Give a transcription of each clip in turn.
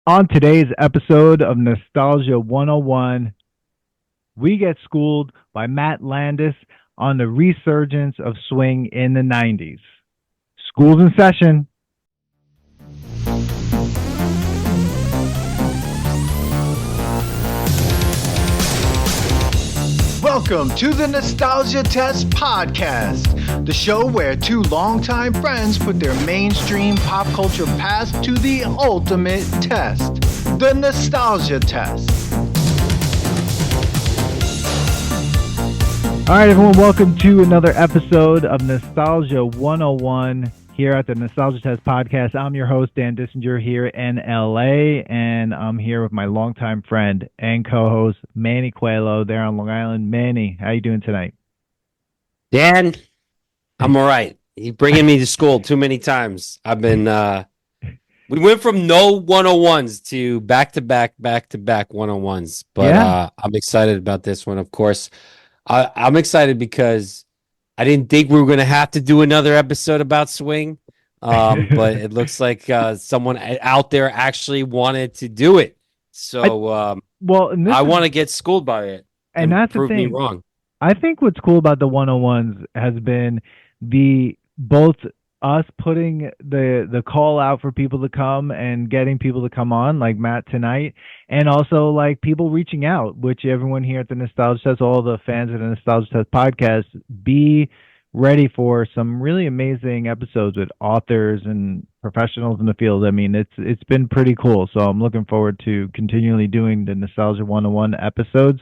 On today's episode of Nostalgia 101, we get schooled by Matt Landis on the resurgence of swing in the 90s. School's in session. Welcome to the Nostalgia Test Podcast, the show where two longtime friends put their mainstream pop culture past to the ultimate test, the Nostalgia Test. All right, everyone, welcome to another episode of Nostalgia 101 here at the Nostalgia Test Podcast. I'm your host, Dan Dissinger, here in LA, and I'm here with my longtime friend and co-host, Manny Coelho, there on Long Island. Manny, how you doing tonight? Dan, I'm all right. You're bringing me to school too many times. I've been, we went from no 101s to back-to-back 101s, but I'm excited about this one, of course. I'm excited because I didn't think we were going to have to do another episode about swing, but it looks like someone out there actually wanted to do it. So I want to get schooled by it and that's prove the thing. me wrong. I think what's cool about the 101s has been both us putting the call out for people to come and getting people to come on, like Matt tonight, and also like people reaching out, which everyone here at the Nostalgia Test, all the fans of the Nostalgia Test podcast, be ready for some really amazing episodes with authors and professionals in the field. I mean, it's been pretty cool. So I'm looking forward to continually doing the Nostalgia 101 episodes.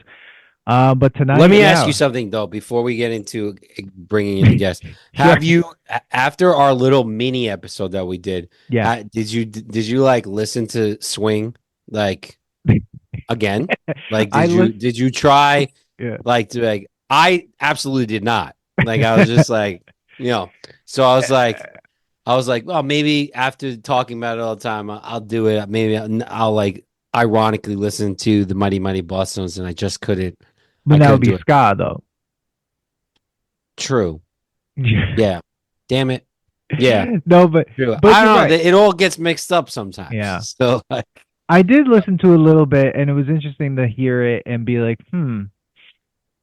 But tonight, let me ask you something though before we get into bringing in the guests. Have you, after our little mini episode that we did, did you like listen to swing like again? Like did you try I absolutely did not. Like I was just like, so I was like, well, maybe after talking about it all the time, I'll do it. Maybe I'll like ironically listen to the Mighty Mighty Bosstones, and I just couldn't. But that would be ska, though. True. Yeah. Damn it. Yeah. No, but I don't know. Right. It all gets mixed up sometimes. Yeah. So I did listen to a little bit, and it was interesting to hear it and be like,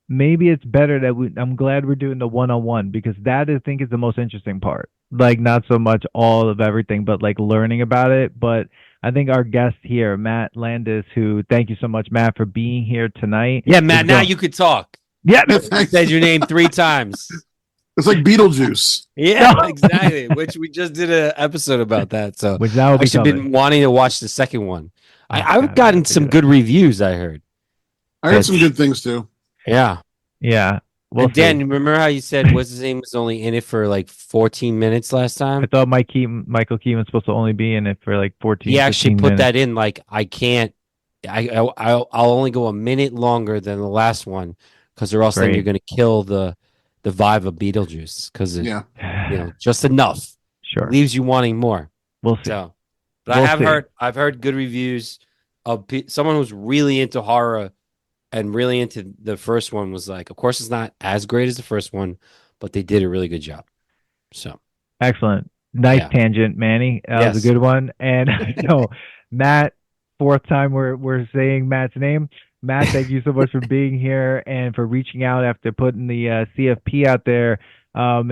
maybe it's better that I'm glad we're doing the 101 because that I think is the most interesting part. Like not so much all of everything, but like learning about it. But I think our guest here, Matt Landis, who thank you so much, Matt, for being here tonight. Yeah, Matt, now you could talk. Yeah. I said your name 3 times. It's like Beetlejuice. Yeah, exactly. Which we just did an episode about that. So which that I've been wanting to watch the second one. I've gotten some good reviews, I heard. I heard some good things too. Yeah. Yeah. Well, Dan, remember how you said what's his name was only in it for like 14 minutes last time? I thought Michael Keaton was supposed to only be in it for like 14. He actually put that in. Like I can't. I'll only go a minute longer than the last one because or else then you're going to kill the vibe of Beetlejuice because just enough. Sure. Leaves you wanting more. We'll see. So, but I've heard good reviews of someone who's really into horror. And really into the first one was like, of course, it's not as great as the first one, but they did a really good job. So excellent, nice tangent, Manny. That was a good one. And Matt, fourth time we're saying Matt's name. Matt, thank you so much for being here and for reaching out after putting the CFP out there, out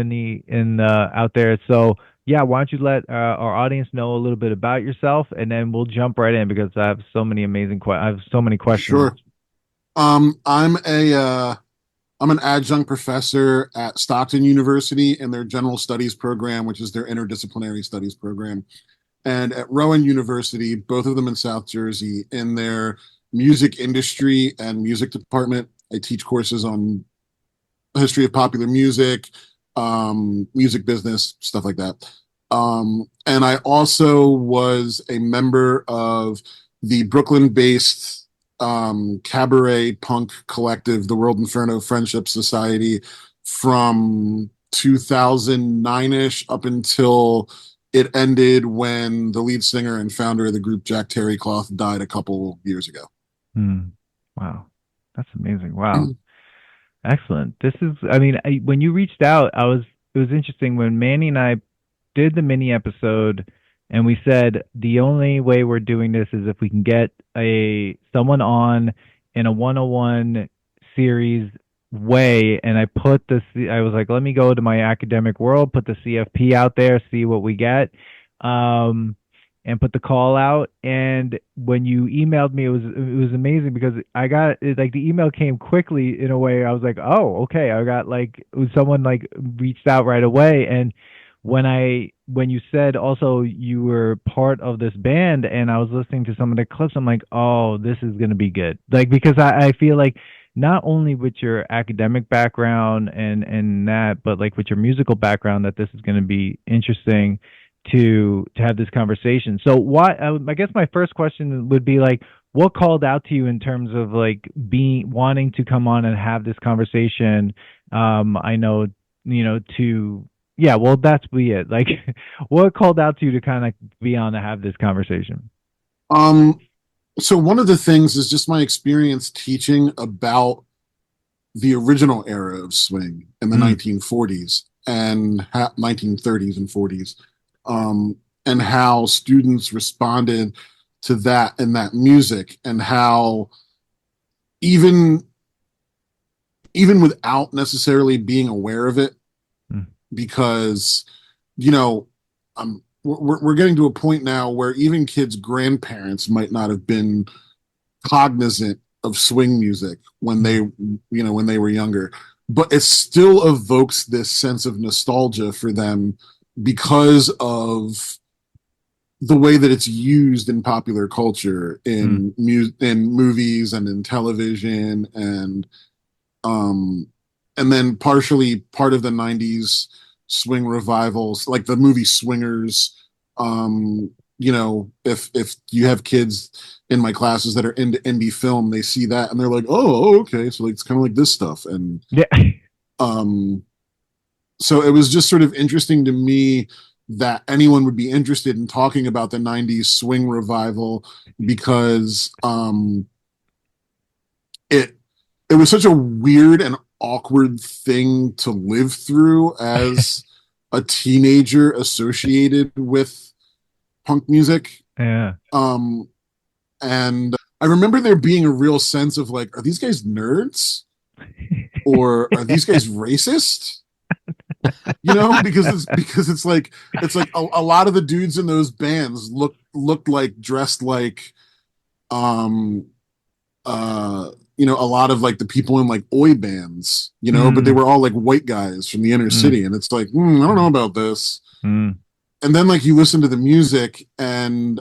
there. So why don't you let our audience know a little bit about yourself, and then we'll jump right in because I have so many amazing I have so many questions. Sure. I'm an adjunct professor at Stockton University in their General Studies program, which is their interdisciplinary studies program, and at Rowan University, both of them in South Jersey, in their music industry and music department. I teach courses on the history of popular music, music business, stuff like that. And I also was a member of the Brooklyn-based cabaret-punk collective, the Inferno Friendship Society, from 2009-ish up until it ended when the lead singer and founder of the group, Jack Terrycloth, died a couple years ago. Wow. That's amazing. Wow. Excellent. This is, when you reached out, it was interesting when Manny and I did the mini episode and we said the only way we're doing this is if we can get someone on in a 101 series way. And I was like, let me go to my academic world, put the CFP out there, see what we get. And put the call out. And when you emailed me, it was amazing because I got it, like the email came quickly in a way. I was like, oh, okay. I got like someone like reached out right away. And when you said also you were part of this band and I was listening to some of the clips, I'm like, oh, this is gonna be good. Like because I feel like not only with your academic background and that, but like with your musical background, that this is gonna be interesting to have this conversation. So I guess my first question would be like, what called out to you in terms of like wanting to come on and have this conversation? I know, yeah, well, that's be it. Like, what called out to you to kind of be on to have this conversation? So one of the things is just my experience teaching about the original era of swing in the 1940s and 1930s and 40s. And how students responded to that and that music, and how even without necessarily being aware of it, because we're getting to a point now where even kids' grandparents might not have been cognizant of swing music when they were younger, but it still evokes this sense of nostalgia for them because of the way that it's used in popular culture, in movies and in television, and then partially part of the 90s swing revivals, like the movie Swingers. If you have kids in my classes that are into indie film, they see that and they're like, oh, okay, so like, it's kind of like this stuff. And so it was just sort of interesting to me that anyone would be interested in talking about the 90s swing revival, because it was such a weird and awkward thing to live through as a teenager associated with punk music. Yeah. And I remember there being a real sense of like, are these guys nerds? Or are these guys racist? Because it's like a lot of the dudes in those bands looked like, dressed like a lot of like the people in like oi bands, but they were all like white guys from the inner city, and it's like, I don't know about this. And then like you listen to the music, and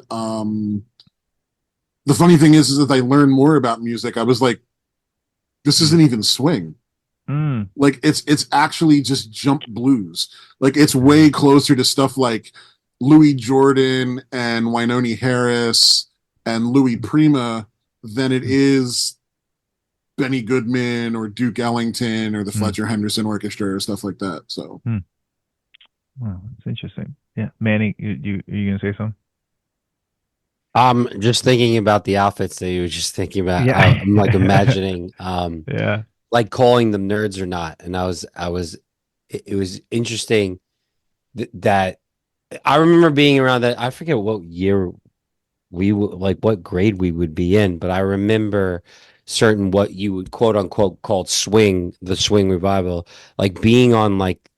the funny thing is that I learned more about music. I was like, this isn't even swing. Like it's actually just jump blues. Like it's way closer to stuff like Louis Jordan and Wynonie Harris and Louis Prima than it is Benny Goodman or Duke Ellington or the Fletcher Henderson Orchestra or stuff like that. So, wow, that's interesting. Yeah, Manny, you gonna say something? Just thinking about the outfits that you were just thinking about. Yeah. I'm like imagining, yeah, like calling them nerds or not. And it was interesting that I remember being around that. I forget what year what grade we would be in, but I remember certain what you would quote unquote called swing, the swing revival, like being on like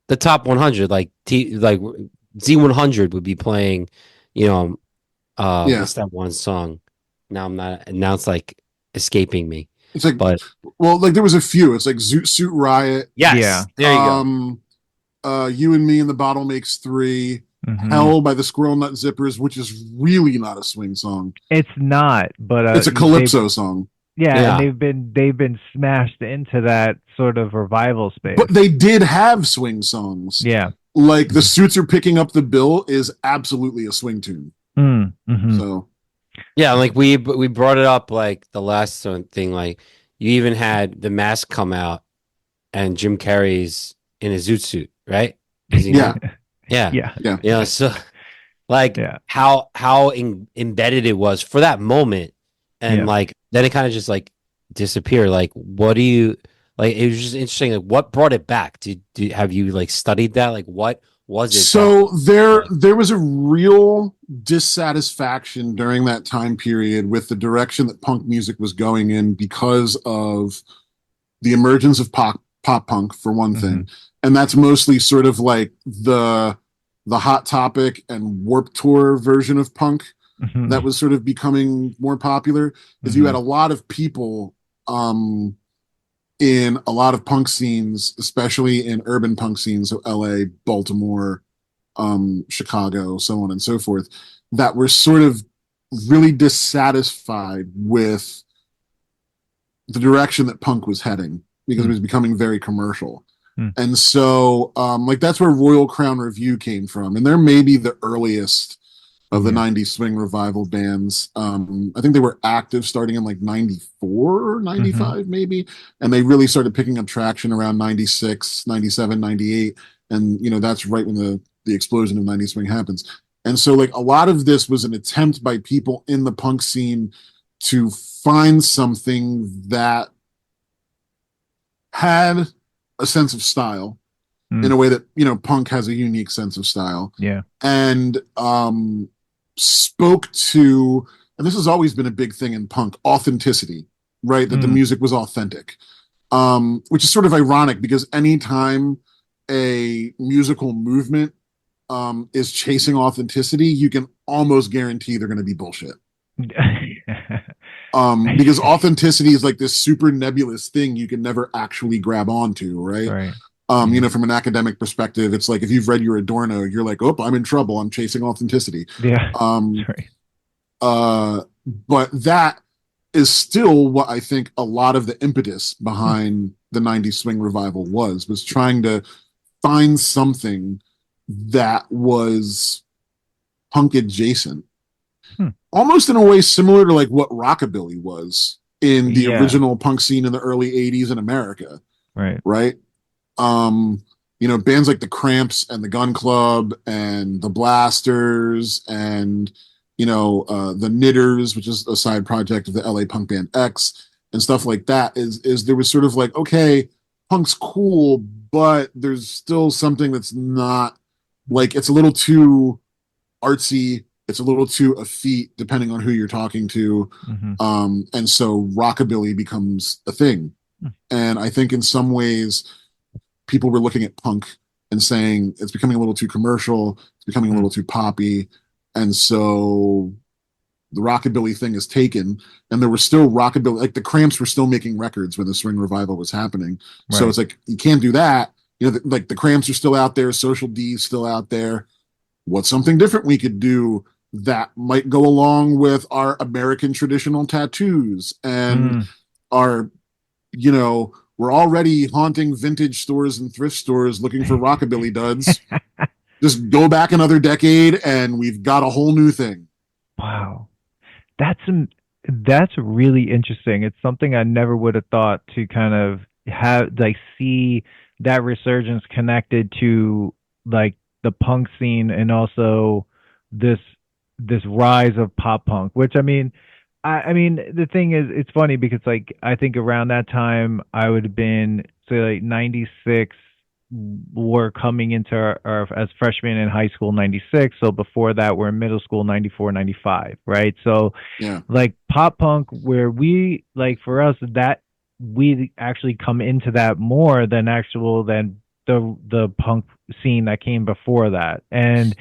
the top 100, like Z100 would be playing, what's that one song? Now it's like escaping me. It's like, well, like there was a few. It's like Zoot Suit Riot. Yes, yeah. There you go. You and Me and the Bottle Makes Three. Hell by the Squirrel Nut Zippers, which is really not a swing song. It's not, but it's a calypso song. Yeah, and they've been smashed into that sort of revival space. But they did have swing songs. Yeah, like The Suits Are Picking Up the Bill is absolutely a swing tune. So yeah, like we brought it up like the last thing. Like you even had The Mask come out, and Jim Carrey's in a zoot suit, right? Yeah. So like how embedded it was for that moment, and like then it kind of just like disappeared. Like, what do you like? It was just interesting. Like, what brought it back? Have you like studied that? Like, what Was it so there was a real dissatisfaction during that time period with the direction that punk music was going in because of the emergence of pop punk for one thing, and that's mostly sort of like the Hot Topic and Warped Tour version of punk that was sort of becoming more popular. Is you had a lot of people in a lot of punk scenes, especially in urban punk scenes, so LA, Baltimore, Chicago, so on and so forth, that were sort of really dissatisfied with the direction that punk was heading because it was becoming very commercial. And so like that's where Royal Crown Review came from. And they're maybe the earliest of the 90s swing revival bands. I think they were active starting in like 94 or 95 maybe, and they really started picking up traction around 96, 97, 98, and you know that's right when the explosion of 90s swing happens. And so like a lot of this was an attempt by people in the punk scene to find something that had a sense of style in a way that, you know, punk has a unique sense of style. Yeah. And spoke to, and this has always been a big thing in punk, authenticity, right? That the music was authentic, which is sort of ironic because anytime a musical movement is chasing authenticity, you can almost guarantee they're going to be bullshit. Because authenticity is like this super nebulous thing you can never actually grab onto, right? You know, from an academic perspective, it's like if you've read your Adorno, you're like, oh, I'm in trouble. I'm chasing authenticity. Yeah. But that is still what I think a lot of the impetus behind the 90s swing revival was trying to find something that was punk adjacent. Almost in a way similar to like what rockabilly was in the original punk scene in the early 80s in America. Right. You know, bands like the Cramps and the Gun Club and the Blasters and, you know, the Knitters, which is a side project of the LA punk band X and stuff like that is there was sort of like, okay, punk's cool, but there's still something that's not like, it's a little too artsy. It's a little too effete depending on who you're talking to. And so rockabilly becomes a thing. And I think in some ways people were looking at punk and saying it's becoming a little too commercial, it's becoming a little too poppy. And so the rockabilly thing is taken, and there was still rockabilly, like the Cramps were still making records when the swing revival was happening. So it's like, you can't do that. You know, like the Cramps are still out there, Social D's still out there. What's something different we could do that might go along with our American traditional tattoos and our, you know, we're already haunting vintage stores and thrift stores looking for rockabilly duds. Just go back another decade and we've got a whole new thing. Wow. That's really interesting. It's something I never would have thought to kind of have, like, see that resurgence connected to like the punk scene and also this rise of pop punk, which I mean the thing is, it's funny because like I think around that time I would have been, say, like 96, we're coming into our as freshmen in high school, 96. So before that we're in middle school, 94, 95, right? So like pop punk, where we, like, for us, that we actually come into that more than the punk scene that came before that. And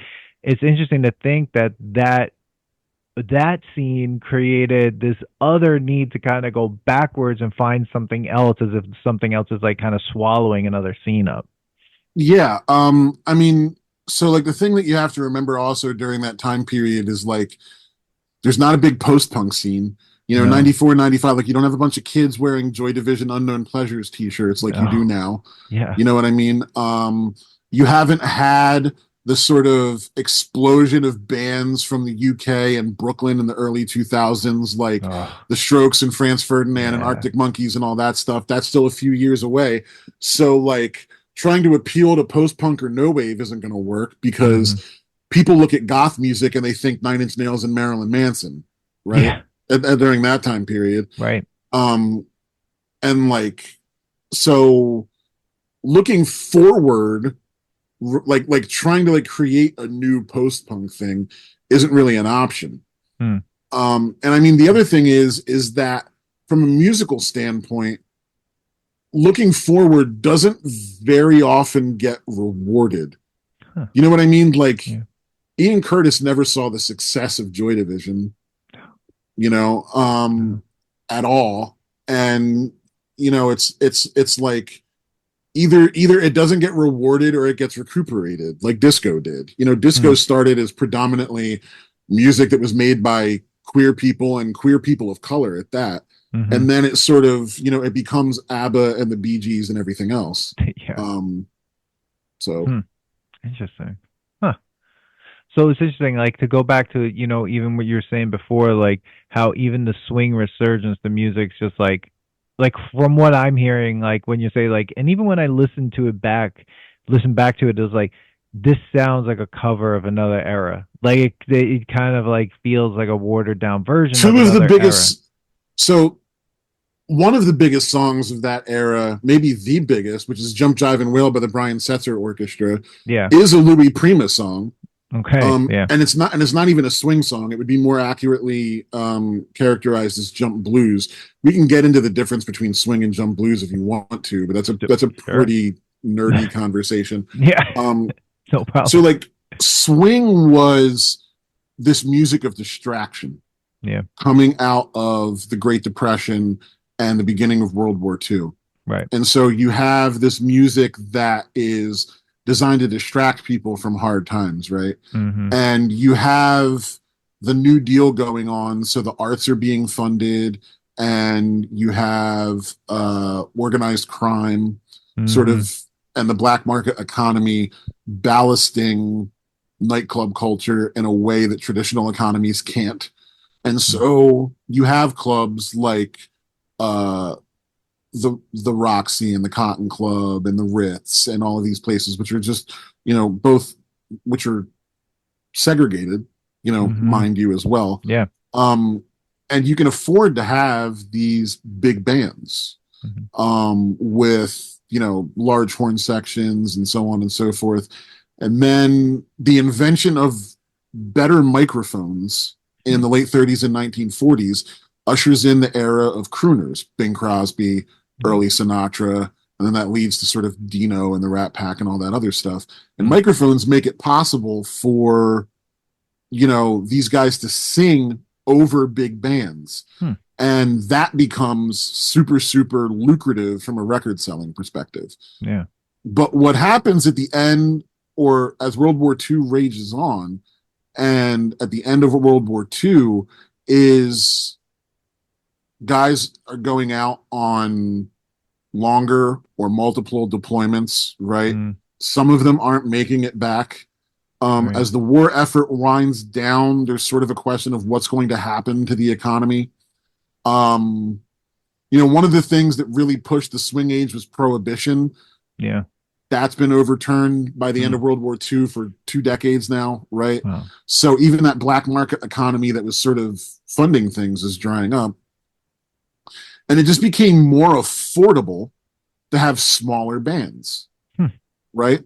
it's interesting to think that scene created this other need to kind of go backwards and find something else, as if something else is like kind of swallowing another scene up. Yeah. I mean, so like the thing that you have to remember also during that time period is like, there's not a big post-punk scene. You know, 94, 95, like you don't have a bunch of kids wearing Joy Division Unknown Pleasures t-shirts like you do now. Yeah. You know what I mean? You haven't had the sort of explosion of bands from the UK and Brooklyn in the early 2000s, like the Strokes and Franz Ferdinand and Arctic Monkeys and all that stuff. That's still a few years away. So like trying to appeal to post-punk or no wave isn't going to work because people look at goth music and they think Nine Inch Nails and Marilyn Manson, right? During that time period. Right. And like, so looking forward, like trying to like create a new post-punk thing isn't really an option. Hmm. And I mean, the other thing is that from a musical standpoint, looking forward doesn't very often get rewarded. Huh. You know what I mean? Like, Yeah. Ian Curtis never saw the success of Joy Division, you know, at all. And, you know, it's like either it doesn't get rewarded or it gets recuperated, like disco did. You know, disco started as predominantly music that was made by queer people and queer people of color at that. And then it sort of, you know, it becomes ABBA and the Bee Gees and everything else. Yeah. So Interesting. Huh. So it's interesting, like to go back to, you know, even what you were saying before, like how even the swing resurgence, the music's just like from what I'm hearing, like when you say like, and even when I listen back to it, it was like, this sounds like a cover of another era. Like it kind of like feels like a watered down version two of of the another biggest, era. so one of the biggest songs of that era, maybe the biggest, which is Jump, Jive, and Wail by the Brian Setzer Orchestra, Yeah. is a Louis Prima song. Okay. Yeah. And it's not even a swing song. It would be more accurately characterized as jump blues. We can get into the difference between swing and jump blues if you want to, but that's a pretty nerdy conversation. Yeah. No problem. So like swing was this music of distraction. Yeah. Coming out of the Great Depression and the beginning of World War II. Right. And so you have this music that is designed to distract people from hard times, right? And you have the New Deal going on, so the arts are being funded, and you have organized crime, sort of, and the black market economy ballasting nightclub culture in a way that traditional economies can't. And so you have clubs like the Roxy and the Cotton Club and the Ritz and all of these places, which are just, you know, both which are segregated, you know, mind you, as well. Yeah. And you can afford to have these big bands with, you know, large horn sections and so on and so forth. And then the invention of better microphones in the late 30s and 1940s ushers in the era of crooners, Bing Crosby, early Sinatra, and then that leads to sort of Dino and the Rat Pack and all that other stuff. And microphones make it possible for, you know, these guys to sing over big bands. And that becomes super, super lucrative from a record selling perspective. Yeah. But what happens at the end, or as World War II rages on, and at the end of World War II, is guys are going out on longer or multiple deployments, right? Some of them aren't making it back. Right. As the war effort winds down, there's sort of a question of what's going to happen to the economy. You know, one of the things that really pushed the swing age was prohibition. Yeah. That's been overturned by the end of World War II for 2 decades now, right? Wow. So even that black market economy that was sort of funding things is drying up. And it just became more affordable to have smaller bands, right?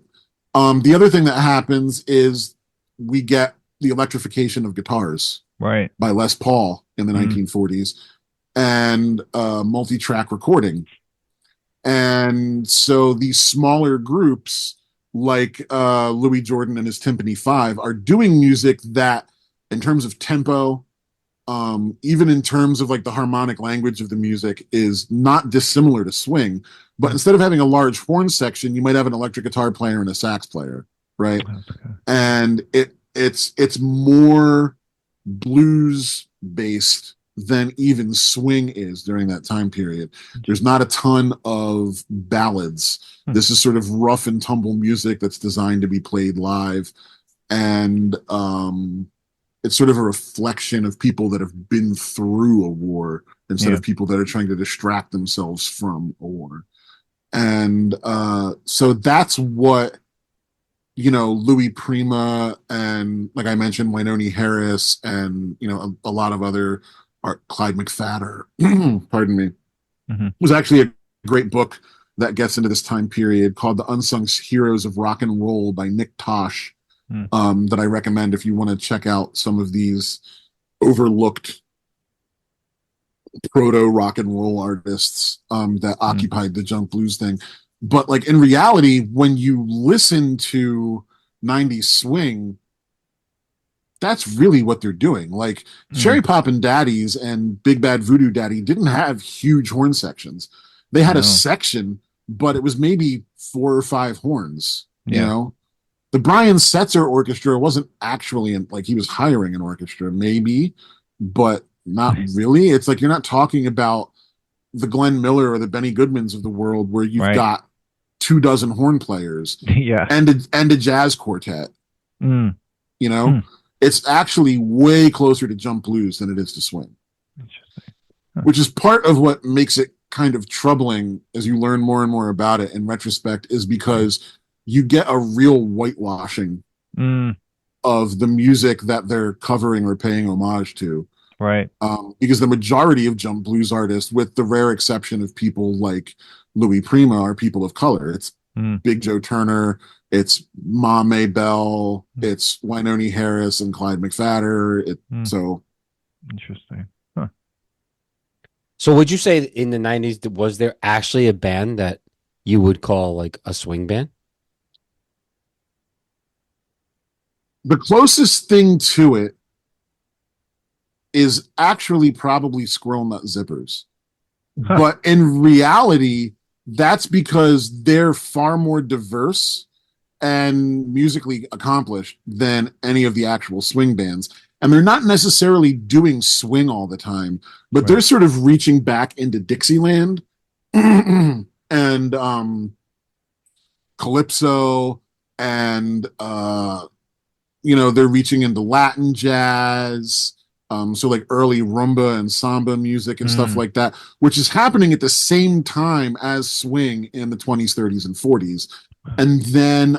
The other thing that happens is we get the electrification of guitars, right, by Les Paul in the 1940s, and multi-track recording. And so these smaller groups like Louis Jordan and his Timpani 5 are doing music that, in terms of tempo, even in terms of like the harmonic language of the music, is not dissimilar to swing. But instead of having a large horn section, you might have an electric guitar player and a sax player, right? Okay. And it's more blues based than even swing is during that time period. There's not a ton of ballads. This is sort of rough and tumble music that's designed to be played live. And it's sort of a reflection of people that have been through a war instead of people that are trying to distract themselves from a war. And so that's what, you know, Louis Prima and, like I mentioned, Wynonie Harris and, you know, a lot of other art, Clyde McPhatter, pardon me, was actually a great book that gets into this time period called The Unsung Heroes of Rock and Roll by Nick Tosh, that I recommend if you want to check out some of these overlooked proto rock and roll artists that occupied the junk blues thing. But like in reality, when you listen to 90s swing, that's really what they're doing. Like Cherry Poppin' Daddies and Big Bad Voodoo Daddy didn't have huge horn sections. They had a section, but it was maybe 4 or 5 horns, you know? The Brian Setzer Orchestra wasn't actually like he was hiring an orchestra, maybe, but not really. It's like you're not talking about the Glenn Miller or the Benny Goodmans of the world where you've got 24 horn players and a jazz quartet. You know? It's actually way closer to jump blues than it is to swing. Interesting. Which is part of what makes it kind of troubling as you learn more and more about it in retrospect, is because you get a real whitewashing of the music that they're covering or paying homage to. Right. Because the majority of jump blues artists, with the rare exception of people like Louis Prima, are people of color. It's Big Joe Turner, it's Ma Maybell, it's Wynonie Harris and Clyde McPhatter. So interesting. Huh. So would you say in the 90s, was there actually a band that you would call like a swing band? The closest thing to it is actually probably Squirrel Nut Zippers. But in reality, that's because they're far more diverse and musically accomplished than any of the actual swing bands. And they're not necessarily doing swing all the time, but they're sort of reaching back into Dixieland and Calypso, and they're reaching into Latin jazz. So like early rumba and samba music and stuff like that, which is happening at the same time as swing in the 20s, 30s, and 40s. And then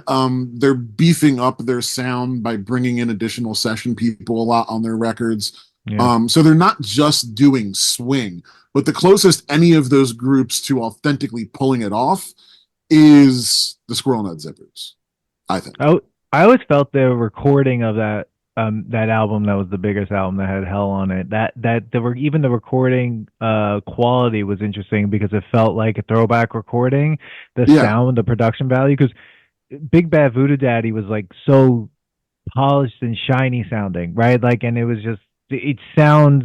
they're beefing up their sound by bringing in additional session people a lot on their records. So they're not just doing swing, but the closest any of those groups to authentically pulling it off is the Squirrel Nut Zippers, I think. I always felt the recording of that album, that was the biggest album that had Hell on it, even the recording quality was interesting because it felt like a throwback recording. The sound, the production value, because Big Bad Voodoo Daddy was like so polished and shiny sounding, right? Like, and it was just, it sounds,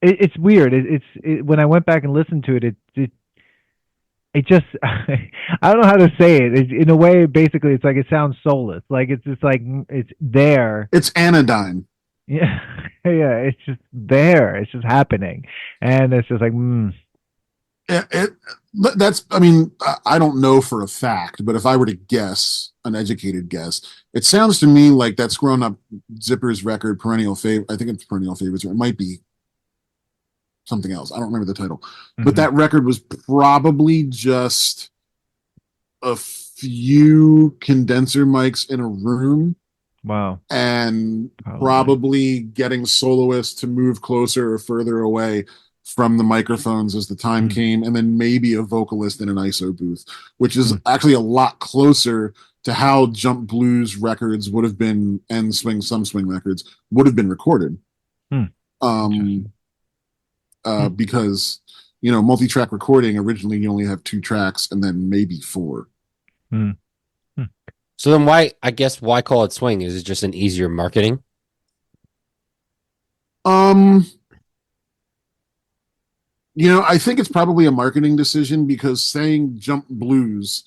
it's weird. When I went back and listened to it, it just, I don't know how to say it. In a way, basically, it's like it sounds soulless. Like it's just like it's there. It's anodyne. Yeah, it's just there. It's just happening, and it's just like. That's. I mean, I don't know for a fact, but if I were to guess, an educated guess, it sounds to me like that Squirrel Nut Zippers record, Perennial Favorite. I think it's Perennial Favorites, or it might be something else. I don't remember the title, but that record was probably just a few condenser mics in a room. Wow. And probably getting soloists to move closer or further away from the microphones as the time came, and then maybe a vocalist in an ISO booth, which is actually a lot closer to how jump blues records would have been, and some swing records would have been recorded. Because multi-track recording, originally you only have 2 tracks and then maybe 4. So then why call it swing? Is it just an easier marketing? I think it's probably a marketing decision, because saying jump blues,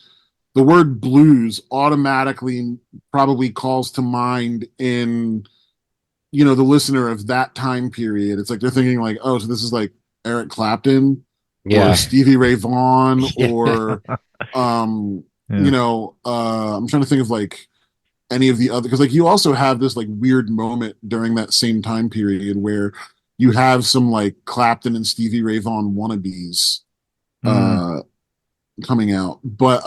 the word blues automatically probably calls to mind in the listener of that time period. It's like they're thinking like, oh, so this is like Eric Clapton or Stevie Ray Vaughan or I'm trying to think of like any of the other, because like you also have this like weird moment during that same time period where you have some like Clapton and Stevie Ray Vaughan wannabes coming out. But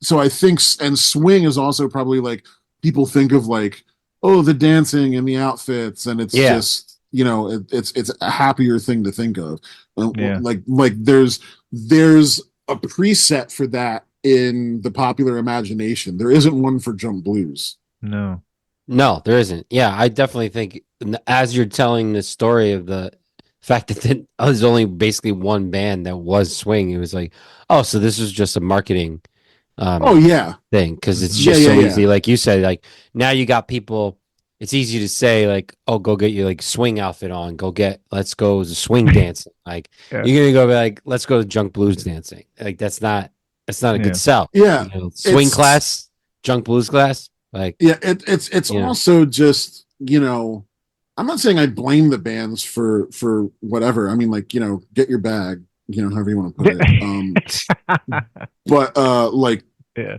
so I think, and swing is also probably like people think of like, oh, the dancing and the outfits, and it's just it's a happier thing to think of. Yeah. Like there's a preset for that in the popular imagination. There isn't one for jump blues. No. No, there isn't. Yeah, I definitely think as you're telling the story of the fact that there's only basically one band that was swing, it was like, oh, so this is just a marketing Oh yeah, thing, because it's Yeah, just yeah, so yeah. easy. Like you said, like now you got people. It's easy to say like, oh, go get your like swing outfit on. Let's go to swing dancing. Like Yeah. you're gonna go be like, let's go to junk blues dancing. Like that's not a Yeah. good sell. Yeah, Swing class, junk blues class. Like yeah. It's also just I'm not saying I blame the bands for whatever. I mean, like get your bag, however you want to put it. But like Yeah.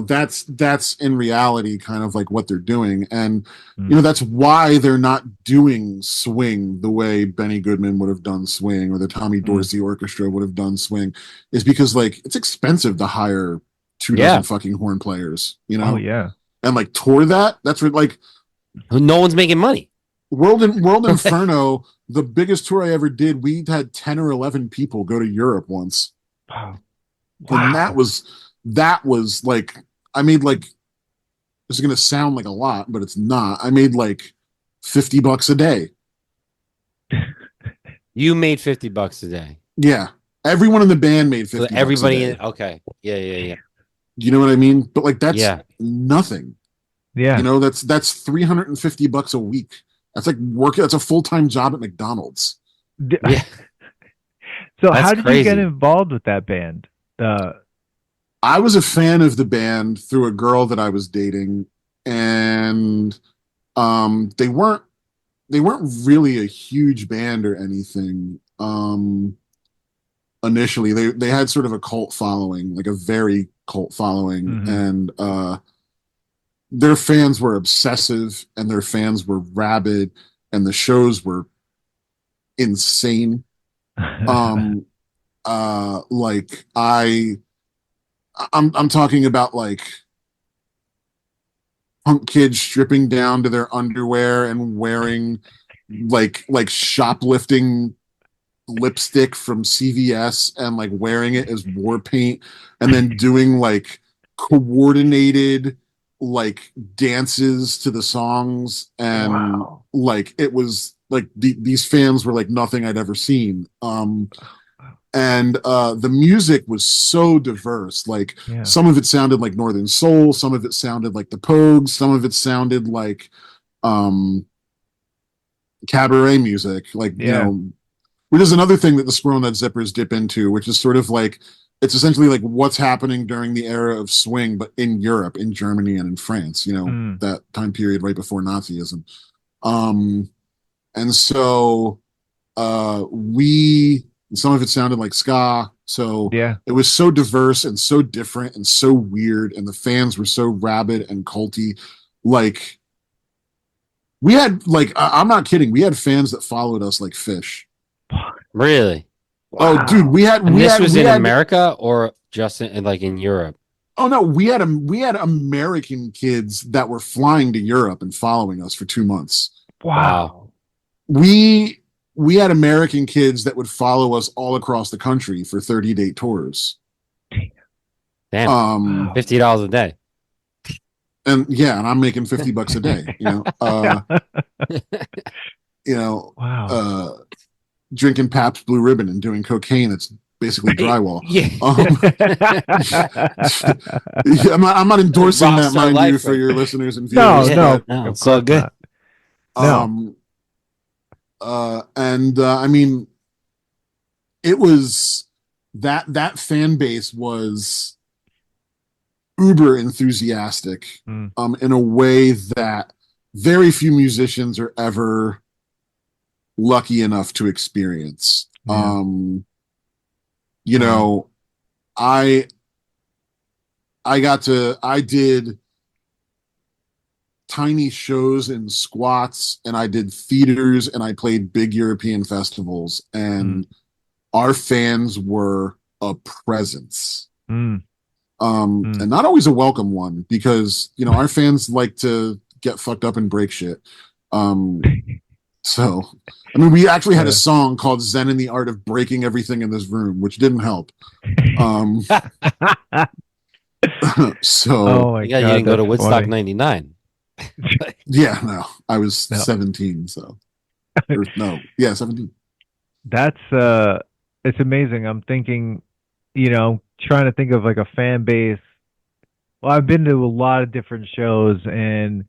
that's in reality kind of like what they're doing, and that's why they're not doing swing the way Benny Goodman would have done swing, or the Tommy Dorsey Orchestra would have done swing, is because like it's expensive to hire 24 fucking horn players, Oh yeah. and like tour that. That's what, like, no one's making money. World Inferno, the biggest tour I ever did, we had 10 or 11 people go to Europe once. Wow. And that was like, I made like, this is going to sound like a lot, but it's not. I made like $50 a day. You made $50 a day. Yeah. Everyone in the band made 50 So everybody bucks a day. okay. Yeah. You know what I mean? But like that's nothing. Yeah. That's $350 a week. That's like that's a full-time job at McDonald's. Yeah. So how did you get involved with that band? I was a fan of the band through a girl that I was dating, and they weren't really a huge band or anything. Initially, they had sort of a cult following, like a very cult following, and their fans were obsessive, and their fans were rabid, and the shows were insane. Like I'm talking about like punk kids stripping down to their underwear and wearing like shoplifting lipstick from CVS and like wearing it as war paint, and then doing like coordinated like dances to the songs, and like it was like these fans were like nothing I'd ever seen. And the music was so diverse. Like some of it sounded like Northern Soul, some of it sounded like the Pogues, some of it sounded like cabaret music, like which is another thing that the Squirrel Nut Zippers dip into, which is sort of like, it's essentially like what's happening during the era of swing, but in Europe, in Germany and in France, that time period right before Nazism. And so some of it sounded like ska. So it was so diverse and so different and so weird. And the fans were so rabid and culty. Like we had, like, I'm not kidding. We had fans that followed us like fish. Really? Wow. Oh, dude, this was in America or just in Europe? Oh no, we had American kids that were flying to Europe and following us for 2 months. Wow. We had American kids that would follow us all across the country for 30-day tours. Damn. $50 a day. And I'm making $50 a day. Wow. Drinking Pabst Blue Ribbon and doing cocaine. It's basically drywall. I'm not endorsing that, mind you, for your listeners and viewers. No, it's all good. I mean, it was that fan base was uber enthusiastic, in a way that very few musicians are ever lucky enough to experience. I did tiny shows in squats, and I did theaters, and I played big European festivals, and our fans were a presence. And not always a welcome one, because our fans like to get fucked up and break shit. So, I mean, we actually had a song called Zen in the Art of Breaking Everything in This Room, which didn't help. So, oh my you God, didn't go to Woodstock funny. 99. Yeah, no, I was 17, so. No, yeah, 17. That's it's amazing. I'm thinking, trying to think of like a fan base. Well, I've been to a lot of different shows, and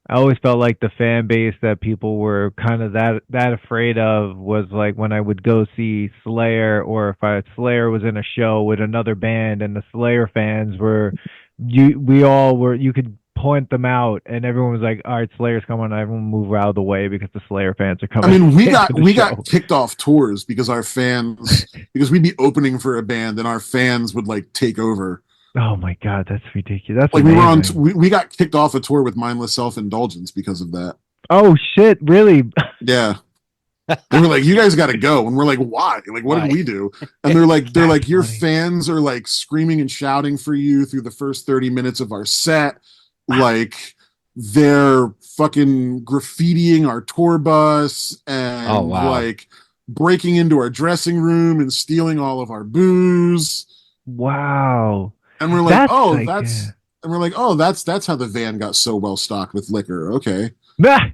I always felt like the fan base that people were kind of that afraid of was like when I would go see Slayer, or if Slayer was in a show with another band and the Slayer fans were, you could point them out and everyone was like, all right, Slayer's coming, everyone move out of the way because the Slayer fans are coming. I mean, we got kicked off tours because because we'd be opening for a band and our fans would like take over. Oh my God, that's ridiculous. That's like amazing. we got kicked off a tour with Mindless Self-Indulgence because of that. Oh shit, really? Yeah. They were like, you guys got to go. And we're like, why? Like, what did we do? And they're like, your fans are like screaming and shouting for you through the first 30 minutes of our set. Like, they're fucking graffitiing our tour bus and like breaking into our dressing room and stealing all of our booze. Wow. And we're like, and we're like, oh, that's how the van got so well stocked with liquor. Okay. Because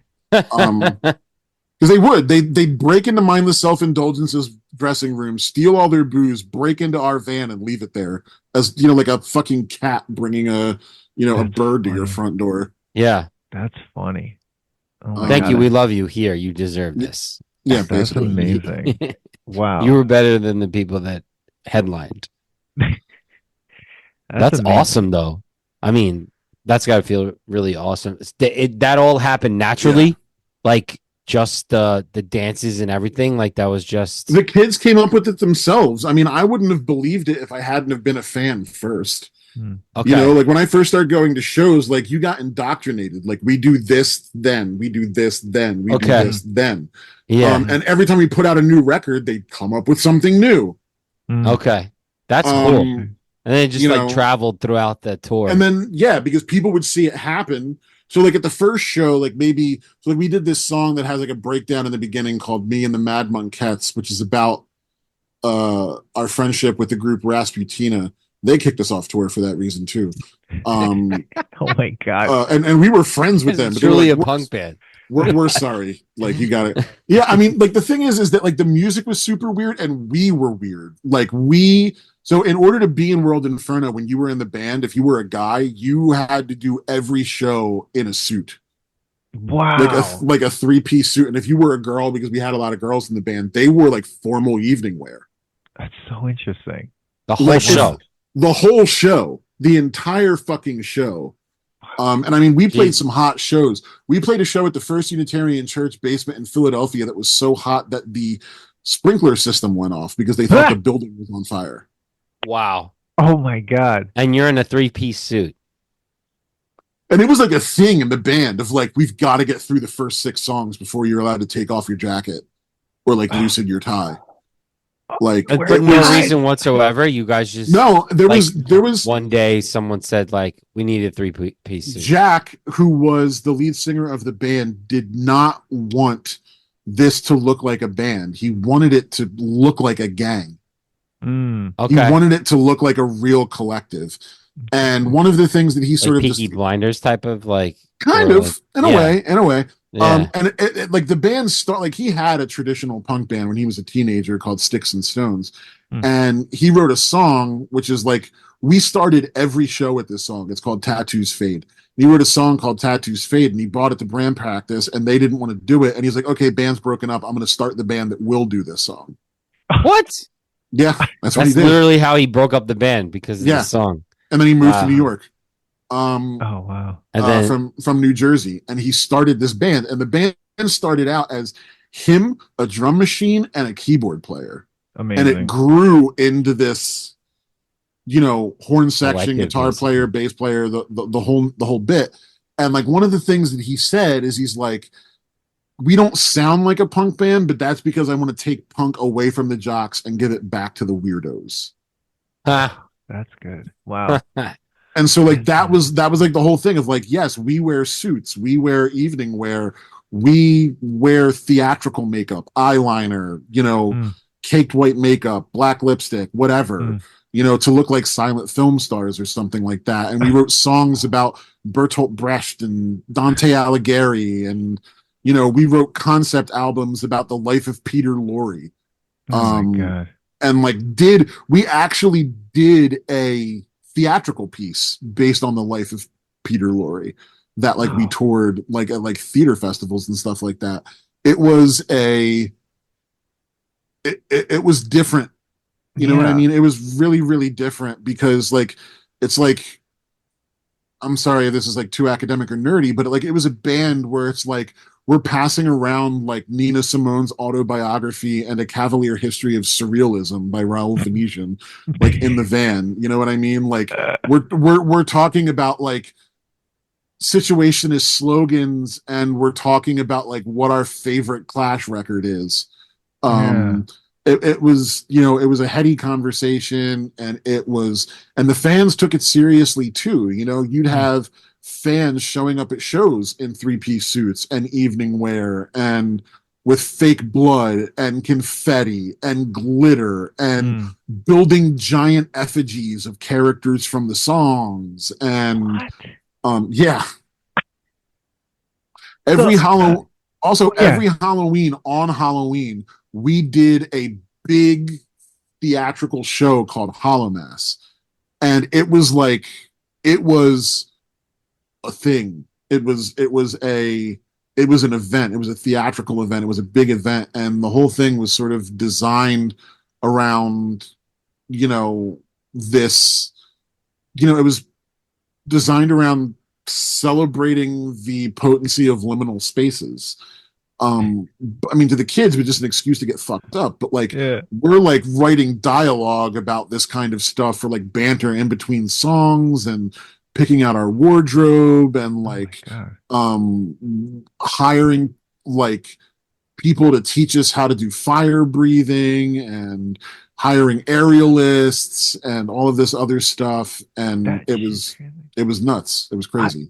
they'd break into Mindless Self-Indulgence's dressing room, steal all their booze, break into our van, and leave it there as like a fucking cat bringing a bird to your front door. Yeah, that's funny. Oh, thank you. We love you. Here, you deserve this. Yeah, that's amazing. Wow, you were better than the people that headlined. That's awesome, though. I mean, that's got to feel really awesome. That all happened naturally, like. Just the dances and everything, like that was just the kids came up with it themselves. I mean, I wouldn't have believed it if I hadn't have been a fan first. Okay. Like when I first started going to shows, like you got indoctrinated. Like we do this, then we do this, then we do this, then. Yeah. And every time we put out a new record, they'd come up with something new. Okay, that's cool. And then it just traveled throughout the tour. And then because people would see it happen. So like at the first show, like we did this song that has like a breakdown in the beginning called Me and the Mad Monkettes, which is about our friendship with the group Rasputina. They kicked us off tour for that reason too. Oh my God. And we were friends with them. It's truly a punk band. We're sorry. Like you got it. Yeah. I mean, like the thing is that like the music was super weird and we were weird. So in order to be in World Inferno, when you were in the band, if you were a guy, you had to do every show in a suit. Wow. Like a 3-piece suit. And if you were a girl, because we had a lot of girls in the band, they wore like formal evening wear. That's so interesting. The whole show. The whole show. The entire fucking show. And I mean, we played some hot shows. We played a show at the First Unitarian Church basement in Philadelphia that was so hot that the sprinkler system went off because they thought the building was on fire. Wow. Oh my God. And you're in a 3-piece suit. And it was like a thing in the band of like, we've got to get through the first 6 songs before you're allowed to take off your jacket or like loosen your tie. Like no reason whatsoever. You guys just there was one day someone said like we need a 3-piece suit. Jack, who was the lead singer of the band, did not want this to look like a band. He wanted it to look like a gang. Okay. He wanted it to look like a real collective. And one of the things that he sort of Peaky Blinders type of like kind of in a way. Yeah. And it, like the band he had a traditional punk band when he was a teenager called Sticks and Stones. And he wrote a song which is like we started every show with this song. It's called Tattoos Fade. And he wrote a song called Tattoos Fade and he brought it to brand practice and they didn't want to do it. And he's like, okay, band's broken up. I'm going to start the band that will do this song. What? Yeah, that's what he did. Literally how he broke up the band because of the song. And then he moved to New York. Oh wow! And then from New Jersey, and he started this band. And the band started out as him, a drum machine, and a keyboard player. Amazing. And it grew into this, horn section, guitar player, bass player, the whole bit. And like one of the things that he said is he's like, we don't sound like a punk band, but that's because I want to take punk away from the jocks and give it back to the weirdos. That's good. Wow. And so like that was like the whole thing of like, yes, we wear suits, we wear evening wear, we wear theatrical makeup, eyeliner, caked white makeup, black lipstick, whatever, to look like silent film stars or something like that. And we wrote songs about Bertolt Brecht and Dante Alighieri, and we wrote concept albums about the life of Peter Lorre. Oh my God. And we actually did a theatrical piece based on the life of Peter Lorre that we toured at theater festivals and stuff like that. It was it was different. You know what I mean? It was really, really different because it's like, I'm sorry if this is too academic or nerdy, but it was a band where it's we're passing around Nina Simone's autobiography and A Cavalier History of Surrealism by Raoul Venetian, in the van. You know what I mean? We're talking about situationist slogans, and we're talking about what our favorite Clash record is. It was it was a heady conversation, and the fans took it seriously too. You'd have fans showing up at shows in 3-piece suits and evening wear and with fake blood and confetti and glitter and building giant effigies of characters from the songs. And every Halloween on Halloween we did a big theatrical show called Hallowmass, and it was a thing. It was an event. It was a theatrical event. It was a big event, and the whole thing was sort of designed around this. It was designed around celebrating the potency of liminal spaces. To the kids, it was just an excuse to get fucked up, but we're writing dialogue about this kind of stuff for banter in between songs and picking out our wardrobe and hiring people to teach us how to do fire breathing and hiring aerialists and all of this other stuff. And it was nuts. It was crazy.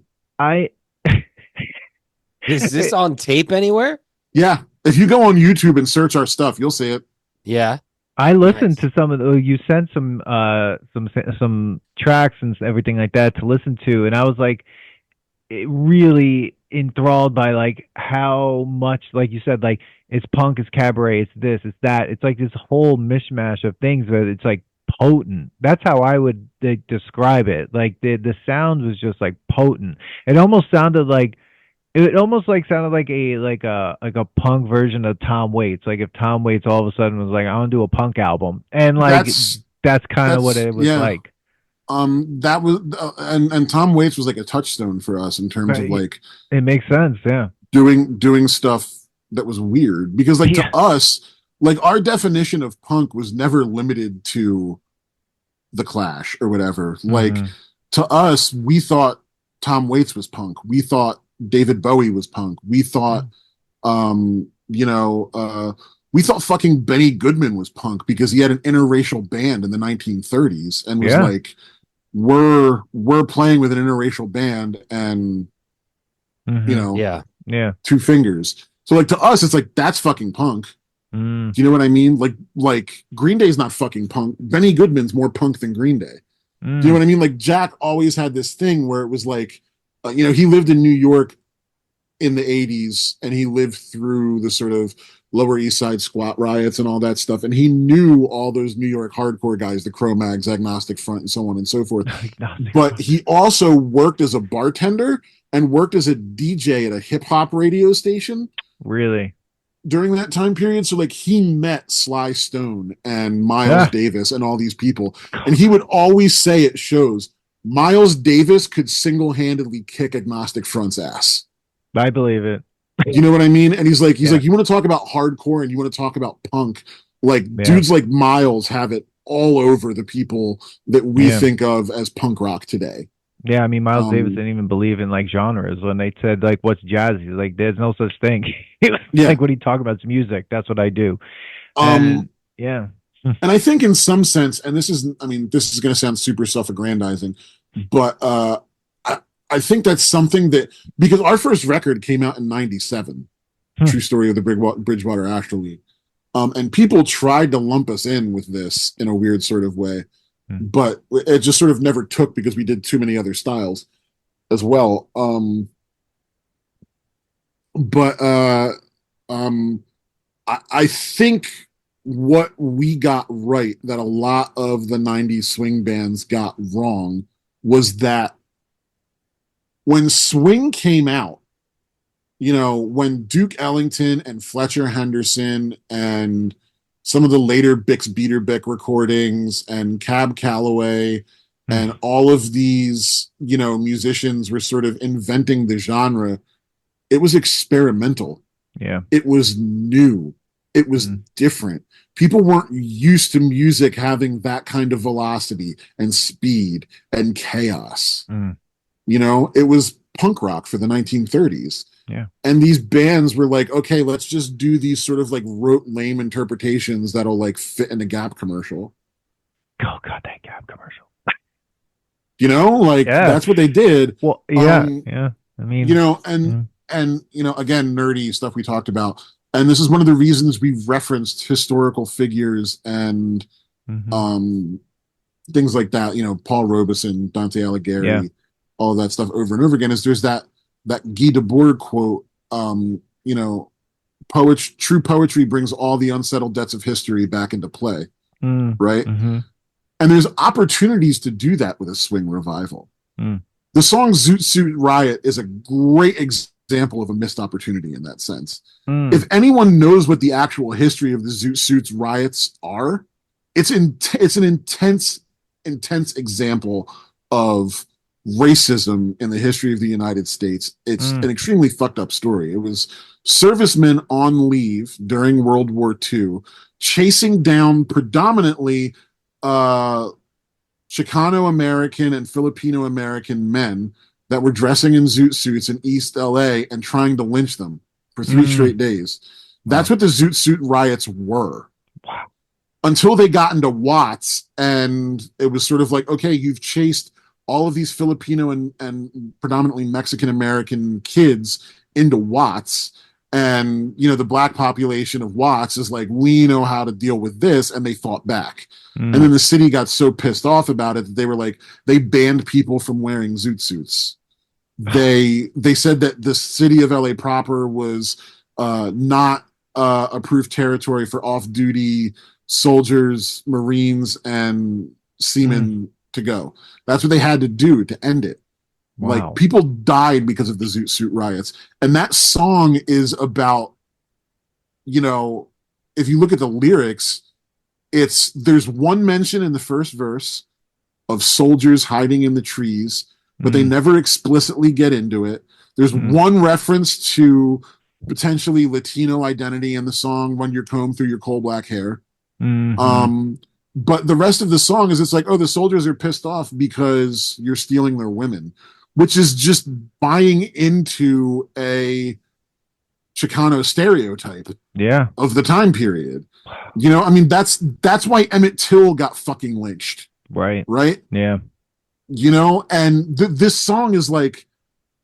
Is this on tape anywhere? Yeah. If you go on YouTube and search our stuff, you'll see it. Yeah. I listened to some of you sent some tracks and everything like that to listen to, and I was really enthralled by how much, like you said, it's punk, it's cabaret, it's this, it's that. It's this whole mishmash of things, but it's potent. That's how I would describe it. The sound was just potent. It almost sounded like a punk version of Tom Waits. If Tom Waits all of a sudden was I want to do a punk album, and that's kind of what it was like. That was and Tom Waits was a touchstone for us in terms of it makes sense, yeah. Doing stuff that was weird because to us, our definition of punk was never limited to the Clash or whatever. To us, we thought Tom Waits was punk. We thought David Bowie was punk. We thought, we thought fucking Benny Goodman was punk because he had an interracial band in the 1930s and was we're playing with an interracial band and, two fingers. So to us, it's that's fucking punk. Do you know what I mean? Green Day's not fucking punk. Benny Goodman's more punk than Green Day. Do you know what I mean? Jack always had this thing where it was he lived in New York in the 80s and he lived through the sort of Lower East Side squat riots and all that stuff. And he knew all those New York hardcore guys, the Cro-Mags, Agnostic Front, and so on and so forth. But he also worked as a bartender and worked as a DJ at a hip hop radio station. Really? During that time period. So he met Sly Stone and Miles Davis and all these people. And he would always say at shows, Miles Davis could single-handedly kick Agnostic Front's ass. I believe it. You know what I mean? And he's like, you want to talk about hardcore and you want to talk about punk, dudes like Miles have it all over the people that we think of as punk rock today. Yeah, I mean, Miles Davis didn't even believe in genres when they said what's jazz. He's there's no such thing. He was what are you talking about? It's music. That's what I do. And I think in some sense, and this is going to sound super self-aggrandizing, but I think that's something that, because our first record came out in '97, True Story of the Bridgewater Astral League. And people tried to lump us in with this in a weird sort of way, but it just sort of never took because we did too many other styles as well. I think what we got right that a lot of the 90s swing bands got wrong was that when swing came out, you know, when Duke Ellington and Fletcher Henderson and some of the later Bix Beiderbecke recordings and Cab Calloway and all of these, you know, musicians were sort of inventing the genre, it was experimental. Yeah. It was new. It was different. People weren't used to music having that kind of velocity and speed and chaos. You know, it was punk rock for the 1930s. Yeah. And these bands were like, okay, let's just do these sort of like rote, lame interpretations that'll like fit in a Gap commercial. Oh God, that Gap commercial. You know, like that's what they did. Well, yeah. I mean, you know, and you know, again, nerdy stuff we talked about. And this is one of the reasons we've referenced historical figures and things like that, you know, Paul Robeson, Dante Alighieri, all of that stuff over and over again, is there's that Guy Debord quote, you know, true poetry brings all the unsettled debts of history back into play, right? And there's opportunities to do that with a swing revival. The song Zoot Suit Riot is a great example of a missed opportunity in that sense. If anyone knows what the actual history of the Zoot Suits riots are, it's an intense example of racism in the history of the United States. It's an extremely fucked up story. It was servicemen on leave during World War II chasing down predominantly Chicano-American and Filipino-American men that were dressing in zoot suits in East LA and trying to lynch them for 3 straight days. That's what the Zoot Suit Riots were. Wow. Until they got into Watts, and it was sort of like, okay, you've chased all of these Filipino and predominantly Mexican-American kids into Watts. And, you know, the black population of Watts is like, we know how to deal with this. And they fought back. And then the city got so pissed off about it that they were like, they banned people from wearing zoot suits. They said that the city of LA proper was not approved territory for off-duty soldiers, Marines, and seamen to go. That's what they had to do to end it. Wow. Like, people died because of the Zoot Suit Riots. And that song is about, you know, if you look at the lyrics, there's one mention in the first verse of soldiers hiding in the trees, but they never explicitly get into it. There's one reference to potentially Latino identity in the song, Run Your Comb Through Your Coal Black Hair. But the rest of the song is, it's like, oh, the soldiers are pissed off because you're stealing their women, which is just buying into a Chicano stereotype of the time period. You know, I mean, that's why Emmett Till got fucking lynched. Right? Yeah. You know, and this song is like,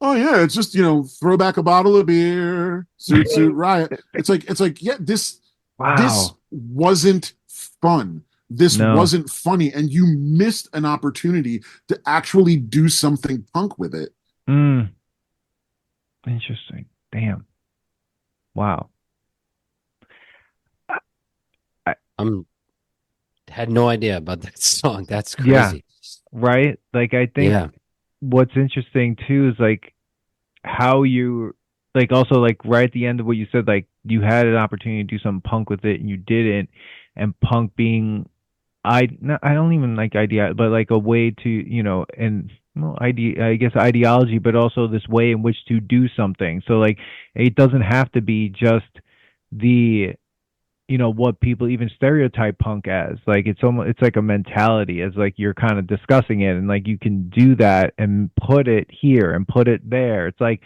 oh yeah, it's just, you know, throw back a bottle of beer, Zoot Suit Riot. It's like, yeah, this wasn't fun. This wasn't funny, and you missed an opportunity to actually do something punk with it. Interesting. Damn. Wow. I had no idea about that song. That's crazy. Yeah. Right? Like, I think what's interesting too is like how you, like, also like right at the end of what you said, like you had an opportunity to do some punk with it and you didn't, and punk being, I don't even like idea, but like a way to, you know, and well, I guess ideology, but also this way in which to do something. So like, it doesn't have to be just the, you know, what people even stereotype punk as. Like, it's almost, it's like a mentality, as like you're kind of discussing it, and like you can do that and put it here and put it there. It's like,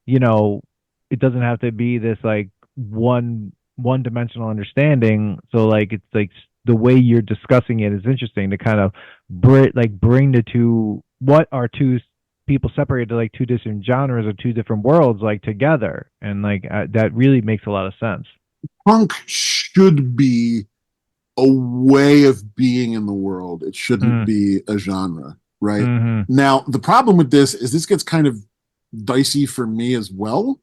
you know, it doesn't have to be this like one dimensional understanding. So like, it's like the way you're discussing it is interesting to kind of bring the two, what are two people separated like two different genres or two different worlds like together, and like that really makes a lot of sense. Punk should be a way of being in the world. It shouldn't be a genre, right? Mm-hmm. Now, the problem with this is this gets kind of dicey for me as well.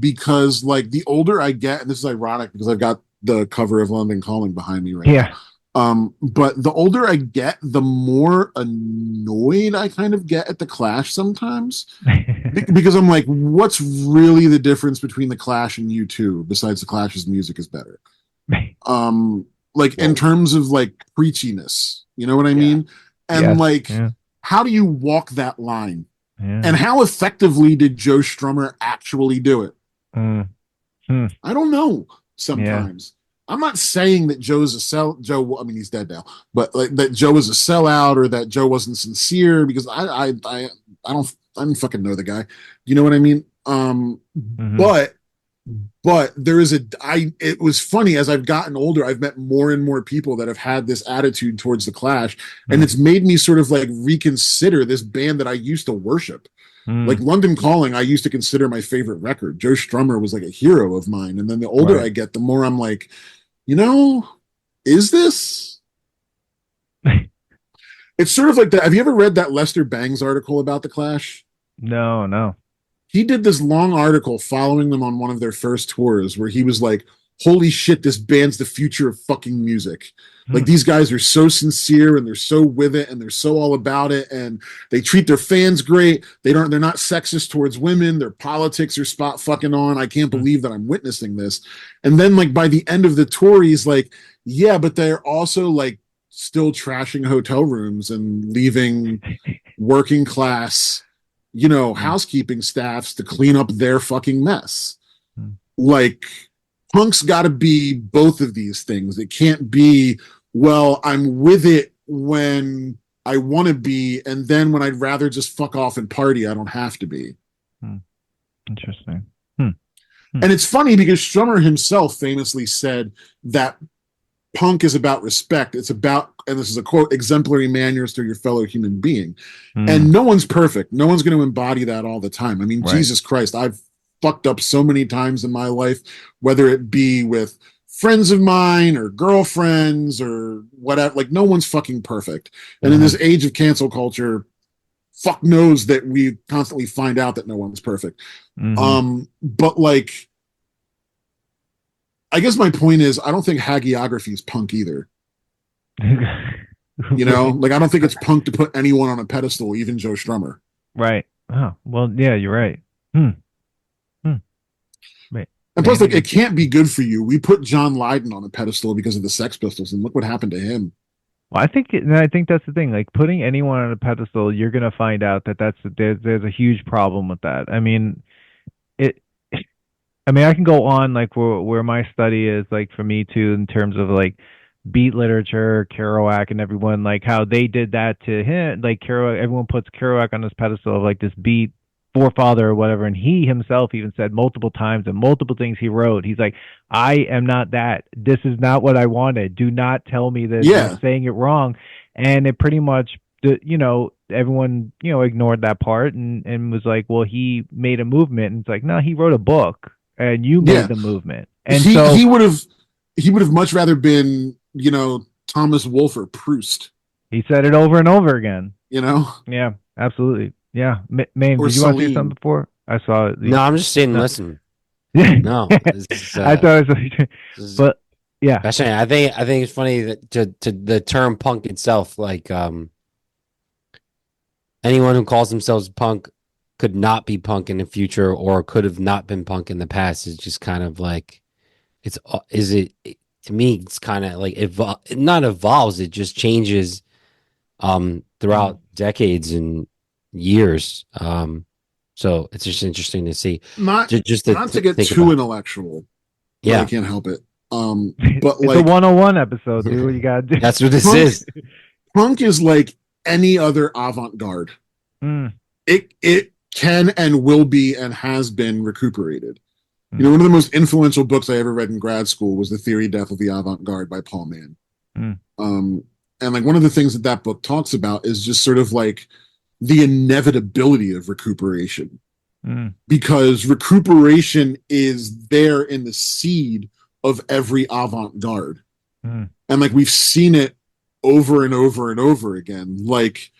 Because like the older I get, and this is ironic because I've got the cover of London Calling behind me right now. But the older I get, the more annoyed I kind of get at the Clash sometimes. Because I'm like, what's really the difference between the Clash and U2 besides the Clash's music is better? Like in terms of like preachiness, you know what I mean? And how do you walk that line? And how effectively did Joe Strummer actually do it? I don't know sometimes. I'm not saying that Joe, I mean, he's dead now, but like that Joe is a sellout or that Joe wasn't sincere, because I don't fucking know the guy. You know what I mean? But there is it was funny, as I've gotten older, I've met more and more people that have had this attitude towards the Clash, and it's made me sort of like reconsider this band that I used to worship. Like London Calling, I used to consider my favorite record. Joe Strummer was like a hero of mine. And then the older I get, the more I'm like, you know, is this? It's sort of like that. Have you ever read that Lester Bangs article about the Clash? No. He did this long article following them on one of their first tours where he was like, holy shit, this band's the future of fucking music. Like, these guys are so sincere and they're so with it and they're so all about it, and they treat their fans great. They're not sexist towards women. Their politics are spot fucking on. I can't believe that I'm witnessing this. And then like by the end of the tour, he's like, yeah, but they're also like still trashing hotel rooms and leaving working class, you know, housekeeping staffs to clean up their fucking mess. Like, punk's got to be both of these things. It can't be, well, I'm with it when I want to be, and then when I'd rather just fuck off and party, I don't have to be. Interesting. And it's funny because Strummer himself famously said that punk is about respect. It's about, and this is a quote, exemplary manners to your fellow human being. And no one's perfect. No one's going to embody that all the time. I mean, Jesus Christ, I've fucked up so many times in my life, whether it be with friends of mine or girlfriends or whatever. Like, no one's fucking perfect. And in this age of cancel culture, fuck knows that we constantly find out that no one's perfect. But like, I guess my point is, I don't think hagiography is punk either. You know, like, I don't think it's punk to put anyone on a pedestal, even Joe Strummer. Right. Oh, well, yeah, you're right. And plus, like, it can't be good for you. We put John Lydon on a pedestal because of the Sex Pistols, and look what happened to him. Well, I think that's the thing. Like, putting anyone on a pedestal, you're gonna find out that there's a huge problem with that. I mean, I can go on like where my study is, like, for me too, in terms of like beat literature, Kerouac, and everyone, like how they did that to him. Like, Kerouac, everyone puts Kerouac on this pedestal of like this beat forefather or whatever, and he himself even said multiple times and multiple things he wrote, he's like, I am not that. This is not what I wanted. Do not tell me this. I'm saying it wrong. And it pretty much, you know, everyone, you know, ignored that part and was like, well, he made a movement. And it's like, no, he wrote a book and you made the movement. And he would have much rather been, you know, Thomas Wolfe or Proust. He said it over and over again. You know? Yeah, absolutely. Yeah, Maine, did you want to say something before? I saw it. No, I'm just saying, listen. No, I thought it was, but yeah. I think it's funny that to the term punk itself, like, anyone who calls themselves punk could not be punk in the future, or could have not been punk in the past. Is just kind of like, to me, it's kind of like not evolves. It just changes, throughout decades and years. So it's just interesting to see. Not to get too intellectual. Yeah, I can't help it. But it's like a 101 episode, dude. What you gotta do? That's what this is. Punk is like any other avant-garde. It can and will be and has been recuperated. You know, one of the most influential books I ever read in grad school was The Theory Death of the Avant-Garde by Paul Mann. And like one of the things that book talks about is just sort of like the inevitability of recuperation. Because recuperation is there in the seed of every avant-garde. And like we've seen it over and over and over again. Like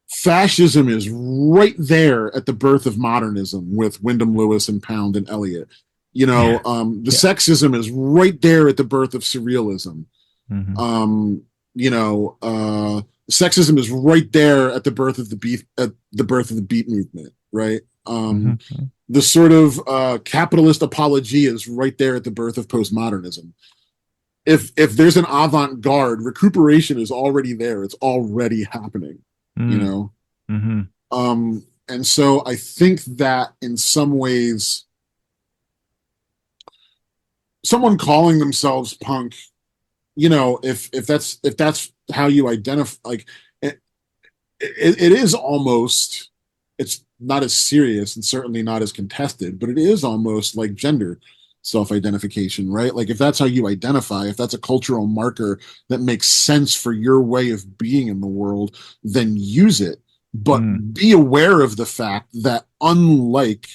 fascism is right there at the birth of modernism with Wyndham Lewis and Pound and Eliot. You know, sexism is right there at the birth of surrealism. You know, sexism is right there at the birth of the beat movement, right? The sort of capitalist apology is right there at the birth of postmodernism. If there's an avant-garde, recuperation is already there. It's already happening, you know? And so I think that in some ways, someone calling themselves punk, you know, if that's how you identify, like it is almost, it's not as serious and certainly not as contested, but it is almost like gender self-identification, right? Like if that's how you identify, if that's a cultural marker that makes sense for your way of being in the world, then use it. But be aware of the fact that unlike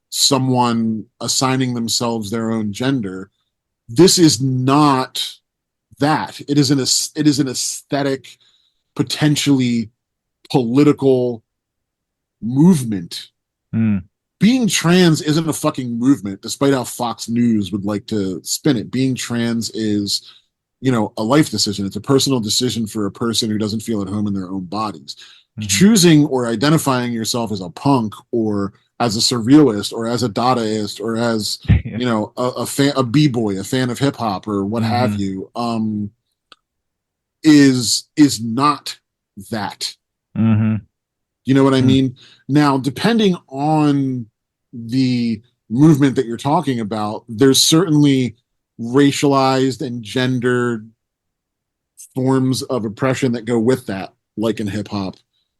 someone assigning themselves their own gender, this is not that. It is an aesthetic, potentially political movement. Being trans isn't a fucking movement, despite how Fox News would like to spin it. Being trans is, you know, a life decision. It's a personal decision for a person who doesn't feel at home in their own bodies. Choosing or identifying yourself as a punk or as a surrealist or as a Dadaist or as, you know, a b-boy, a fan of hip hop or what have you, is not that. You know what I mean? Now, depending on the movement that you're talking about, there's certainly racialized and gendered forms of oppression that go with that, like in hip hop,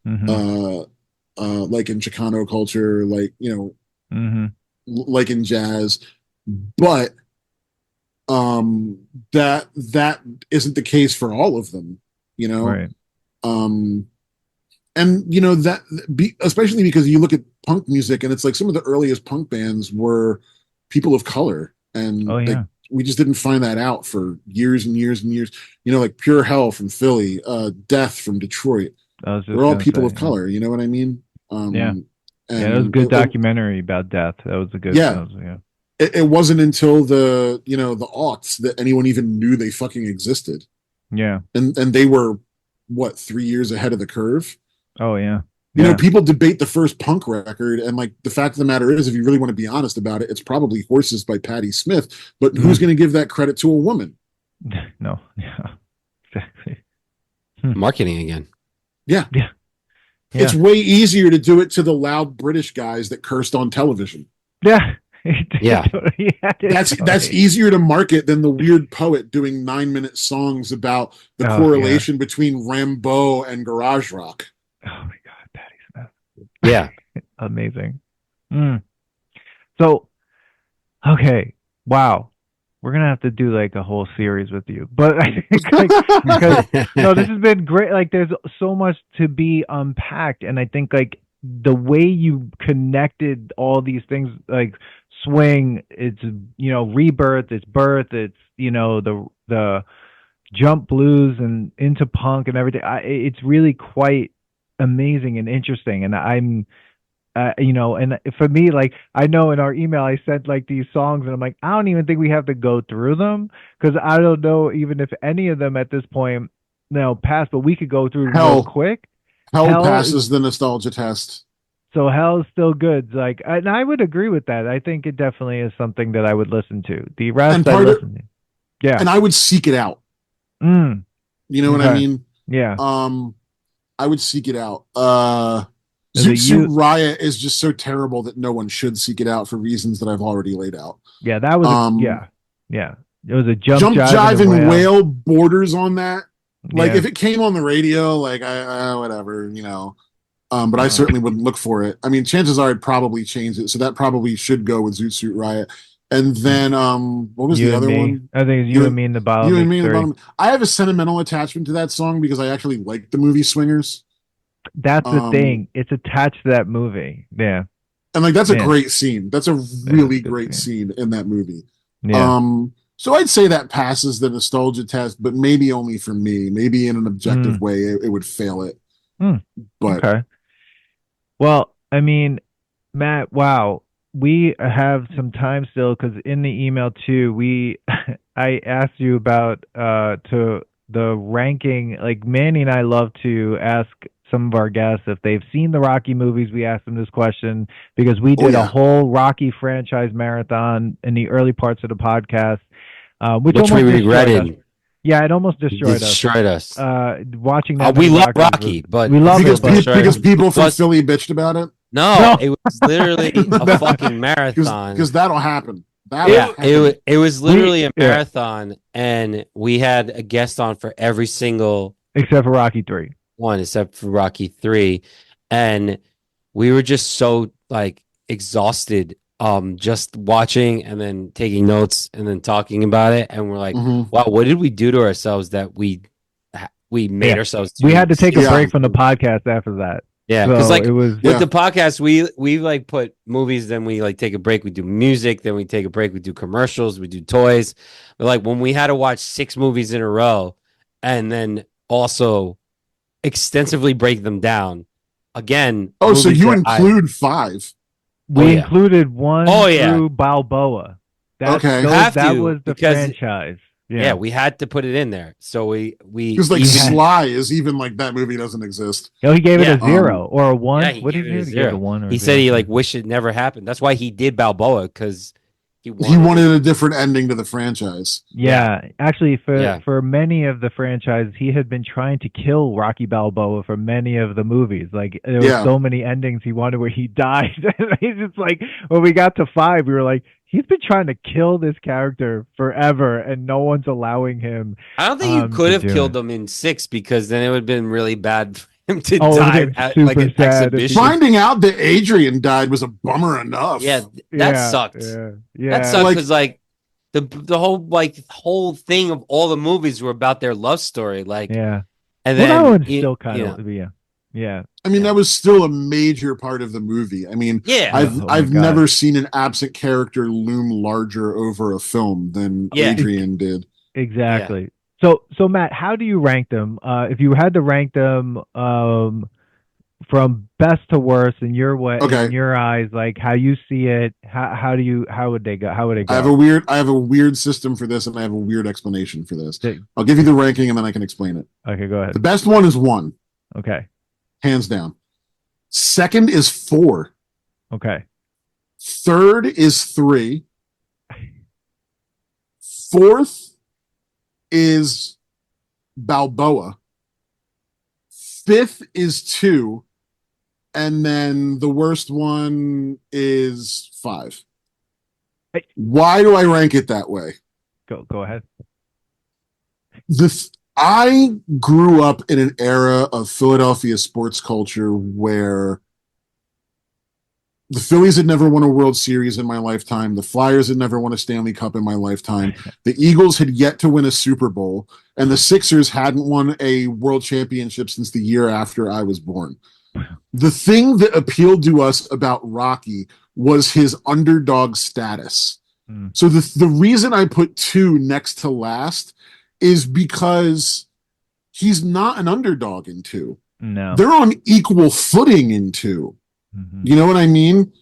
like in Chicano culture, like, you know, like in jazz. But that isn't the case for all of them, you know? Right. And you know especially because you look at punk music and it's like some of the earliest punk bands were people of color, and like, we just didn't find that out for years and years and years. You know, like Pure Hell from Philly, Death from Detroit. They're all people of color. You know what I mean? And that was a good documentary about Death. That was a good. It wasn't until the aughts that anyone even knew they fucking existed. Yeah, and they were what, 3 years ahead of the curve. Oh yeah. You know, people debate the first punk record, and like the fact of the matter is, if you really want to be honest about it, it's probably Horses by Patti Smith. But who's going to give that credit to a woman? No. Yeah. Exactly. Marketing again. Yeah. It's way easier to do it to the loud British guys that cursed on television. Yeah. That's easier to market than the weird poet doing 9-minute songs about the correlation between Rambo and garage rock. Oh my God, Patti Smith. Yeah. Amazing. So, okay. Wow. We're going to have to do like a whole series with you. But I think because this has been great. Like there's so much to be unpacked. And I think like the way you connected all these things, like swing, it's, you know, rebirth, it's birth, it's, you know, the jump blues and into punk and everything. It's really quite amazing and interesting. And I'm, you know, and for me, like, I know in our email I sent like these songs and I'm like, I don't even think we have to go through them because I don't know even if any of them at this point, pass, but we could go through real quick. Hell passes the nostalgia test. So Hell is still good. Like, and I would agree with that. I think it definitely is something that I would listen to. The rest I listen to. Yeah. And I would seek it out. You know what I mean? Yeah. I would seek it out. Zoot Suit Riot is just so terrible that no one should seek it out for reasons that I've already laid out. Yeah, that was yeah. It was a jump jive and wail borders on that. Like if it came on the radio, like I whatever, you know. But I certainly wouldn't look for it. I mean, chances are I'd probably change it, so that probably should go with Zoot Suit Riot. And then what was the other one? I think it's You and Me in the Bottom. You and Me in the Bottom. I have a sentimental attachment to that song because I actually liked the movie Swingers. That's the thing. It's attached to that movie. Yeah. And like that's a great scene. That's a really great scene in that movie. Yeah. So I'd say that passes the nostalgia test, but maybe only for me. Maybe in an objective way, it would fail it. But okay. Well, I mean, Matt, wow, we have some time still because in the email too, I asked you about to the ranking. Like Manny and I love to ask some of our guests if they've seen the Rocky movies. We asked them this question because we did a whole Rocky franchise marathon in the early parts of the podcast, which we regretted. Yeah, it almost destroyed us. Watching that, we love Rocky, but we love because people from Philly bitched about it. No, it was literally a fucking marathon. Because that'll happen. It was literally a marathon, and we had a guest on for every single except for Rocky 3. One except for Rocky 3, and we were just so like exhausted just watching and then taking notes and then talking about it, and we're like, wow, what did we do to ourselves that we made ourselves we had to take a break from the podcast after that. Yeah, because like it was, with the podcast, we like put movies, then we like take a break, we do music, then we take a break, we do commercials, we do toys. But like when we had to watch 6 movies in a row and then also extensively break them down again. Oh, so you include 5? We included 1 through Balboa. That was the franchise. Yeah, we had to put it in there. So we because like Sly is even like that movie doesn't exist. No, he gave it a 0 or a 1. Yeah, what did he give it? A 1 or he said he like wished it never happened. That's why he did Balboa, because he wanted a different ending to the franchise. Yeah, actually, for many of the franchises, he had been trying to kill Rocky Balboa for many of the movies. Like there were so many endings he wanted where he died. He's just like, when we got to 5, we were like, he's been trying to kill this character forever, and no one's allowing him. I don't think you could have killed him in 6, because then it would have been really bad for him to die at like an exhibition. Finding out that Adrian died was a bummer enough. Yeah, that sucked. That sucked because like the whole thing of all the movies were about their love story. Like, and then that one's still kind of yeah. I mean, that was still a major part of the movie. I mean, I've never seen an absent character loom larger over a film than Adrian did. Exactly. Yeah. So Matt, how do you rank them? If you had to rank them from best to worst in your way, in your eyes, like how you see it, how would they go? How would it go? I have a weird system for this, and I have a weird explanation for this. I'll give you the ranking, and then I can explain it. Okay, go ahead. The best one is 1. Okay. Hands down. Second is 4. Okay. Third is 3. Fourth is Balboa. Fifth is 2. And then the worst one is 5. Why do I rank it that way? Go ahead. I grew up in an era of Philadelphia sports culture where the Phillies had never won a World Series in my lifetime. The Flyers had never won a Stanley Cup in my lifetime. The Eagles had yet to win a Super Bowl. And the Sixers hadn't won a World Championship since the year after I was born. The thing that appealed to us about Rocky was his underdog status. So the reason I put 2 next to last is because he's not an underdog in 2. No. They're on equal footing in 2. You know what I mean?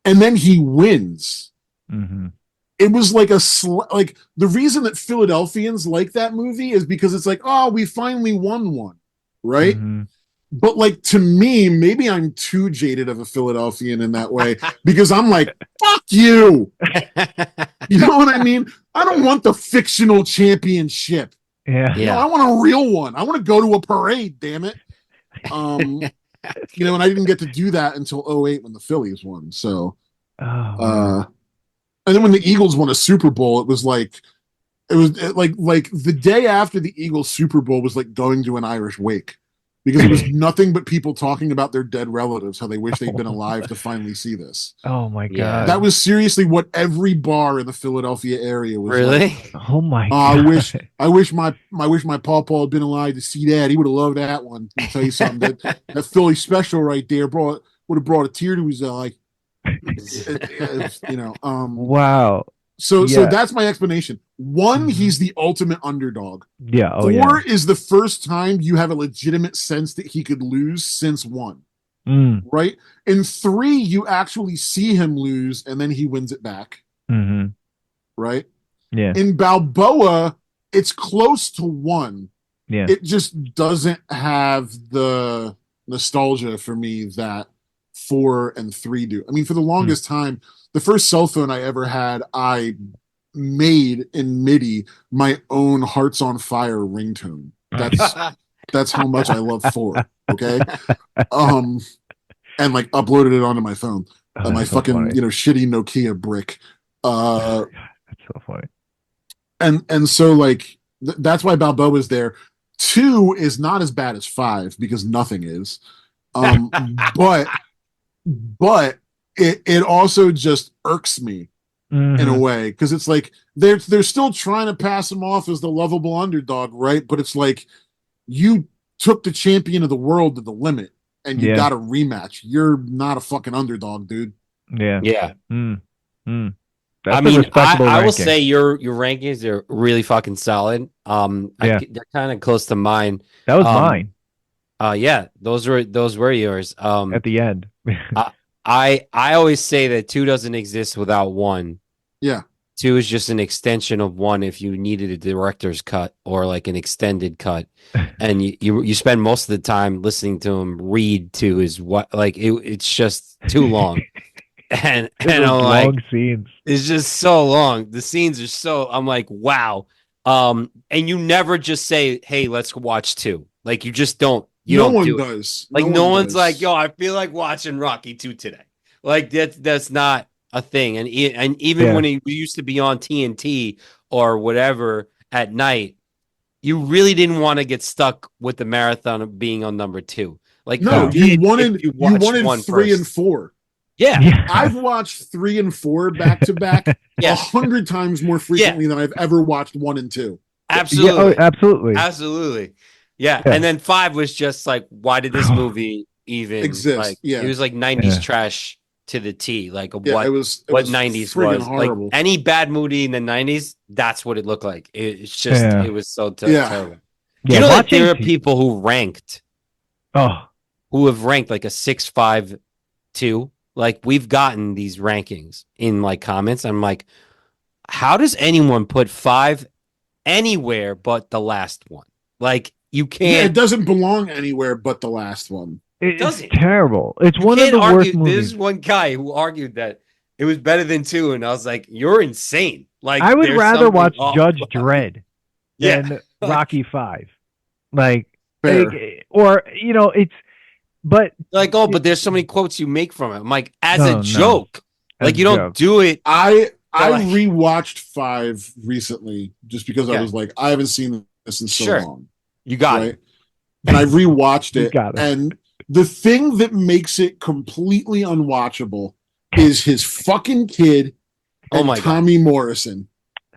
And then he wins. It was like like the reason that Philadelphians like that movie is because it's like, oh, we finally won one, right? But like, to me, maybe I'm too jaded of a Philadelphian in that way, because I'm like, fuck you. You know what I mean? I don't want the fictional championship. Yeah. You know, I want a real one. I want to go to a parade, damn it. You know, and I didn't get to do that until 2008 when the Phillies won. So, and then when the Eagles won a Super Bowl, it was like the day after the Eagles Super Bowl was like going to an Irish wake, because it was nothing but people talking about their dead relatives, how they wish they'd been alive to finally see this. Oh my Yeah. god. That was seriously what every bar in the Philadelphia area was Really? like. Oh my god. I wish my pawpaw had been alive to see that. He would have loved that one. I'll tell you something. That Philly special right there would have brought a tear to his eye. Wow. So that's my explanation. One, he's the ultimate underdog. Yeah. Oh, Four is the first time you have a legitimate sense that he could lose since one. Right? In 3, you actually see him lose and then he wins it back. Mm-hmm. Right? Yeah. In Balboa, it's close to 1. Yeah. It just doesn't have the nostalgia for me that 4 and 3 do. I mean, for the longest time, the first cell phone I ever had, I made in MIDI my own Hearts on Fire ringtone. That's how much I love 4. Okay. And like uploaded it onto my phone. My so fucking funny. Shitty Nokia brick. That's so funny. And so like that's why Balboa is there. 2 is not as bad as 5 because nothing is. But it also just irks me in a way because it's like they're still trying to pass him off as the lovable underdog, right? But it's like you took the champion of the world to the limit and you got a rematch. You're not a fucking underdog, dude. Yeah. That's I mean, I will say your rankings are really fucking solid. They're kind of close to mine. That was mine. Yeah, those were yours. At the end. I always say that 2 doesn't exist without 1. Yeah. 2 is just an extension of 1 if you needed a director's cut or like an extended cut. And you spend most of the time listening to him read to his it's just too long. and I'm like long scenes. It's just so long. The scenes are so I'm like, wow. And you never just say, hey, let's watch 2. Like you just don't. No one does. Like no one's like, yo, I feel like watching Rocky 2 today. Like that's not a thing. And even when he used to be on TNT or whatever at night, you really didn't want to get stuck with the marathon of being on number 2. Like no, you wanted 3 and 4. Yeah. I've watched 3 and 4 back to back 100 times more frequently than I've ever watched 1 and 2. Absolutely. Absolutely. Yeah. And then 5 was just like, why did this movie even exist? Like, it was like 90s trash to the T. Like what 90s was. Horrible. Like any bad movie in the 90s, that's what it looked like. It's just it was so terrible. You know that there are people who have ranked like a 6.5-2. Like we've gotten these rankings in like comments. I'm like, how does anyone put 5 anywhere but the last one? Like you can't. Yeah, it doesn't belong anywhere but the last one. It's terrible. It's one of the worst movies. There's one guy who argued that it was better than 2, and I was like, "You're insane!" Like, I would rather watch Judge Dredd than Rocky 5. Like, or it's. But like, but there's so many quotes you make from it. I'm like, as a joke, like you don't do it. I rewatched 5 recently just because I was like, I haven't seen this in so long. You got it. And I rewatched it. And the thing that makes it completely unwatchable is his fucking kid and Tommy Morrison.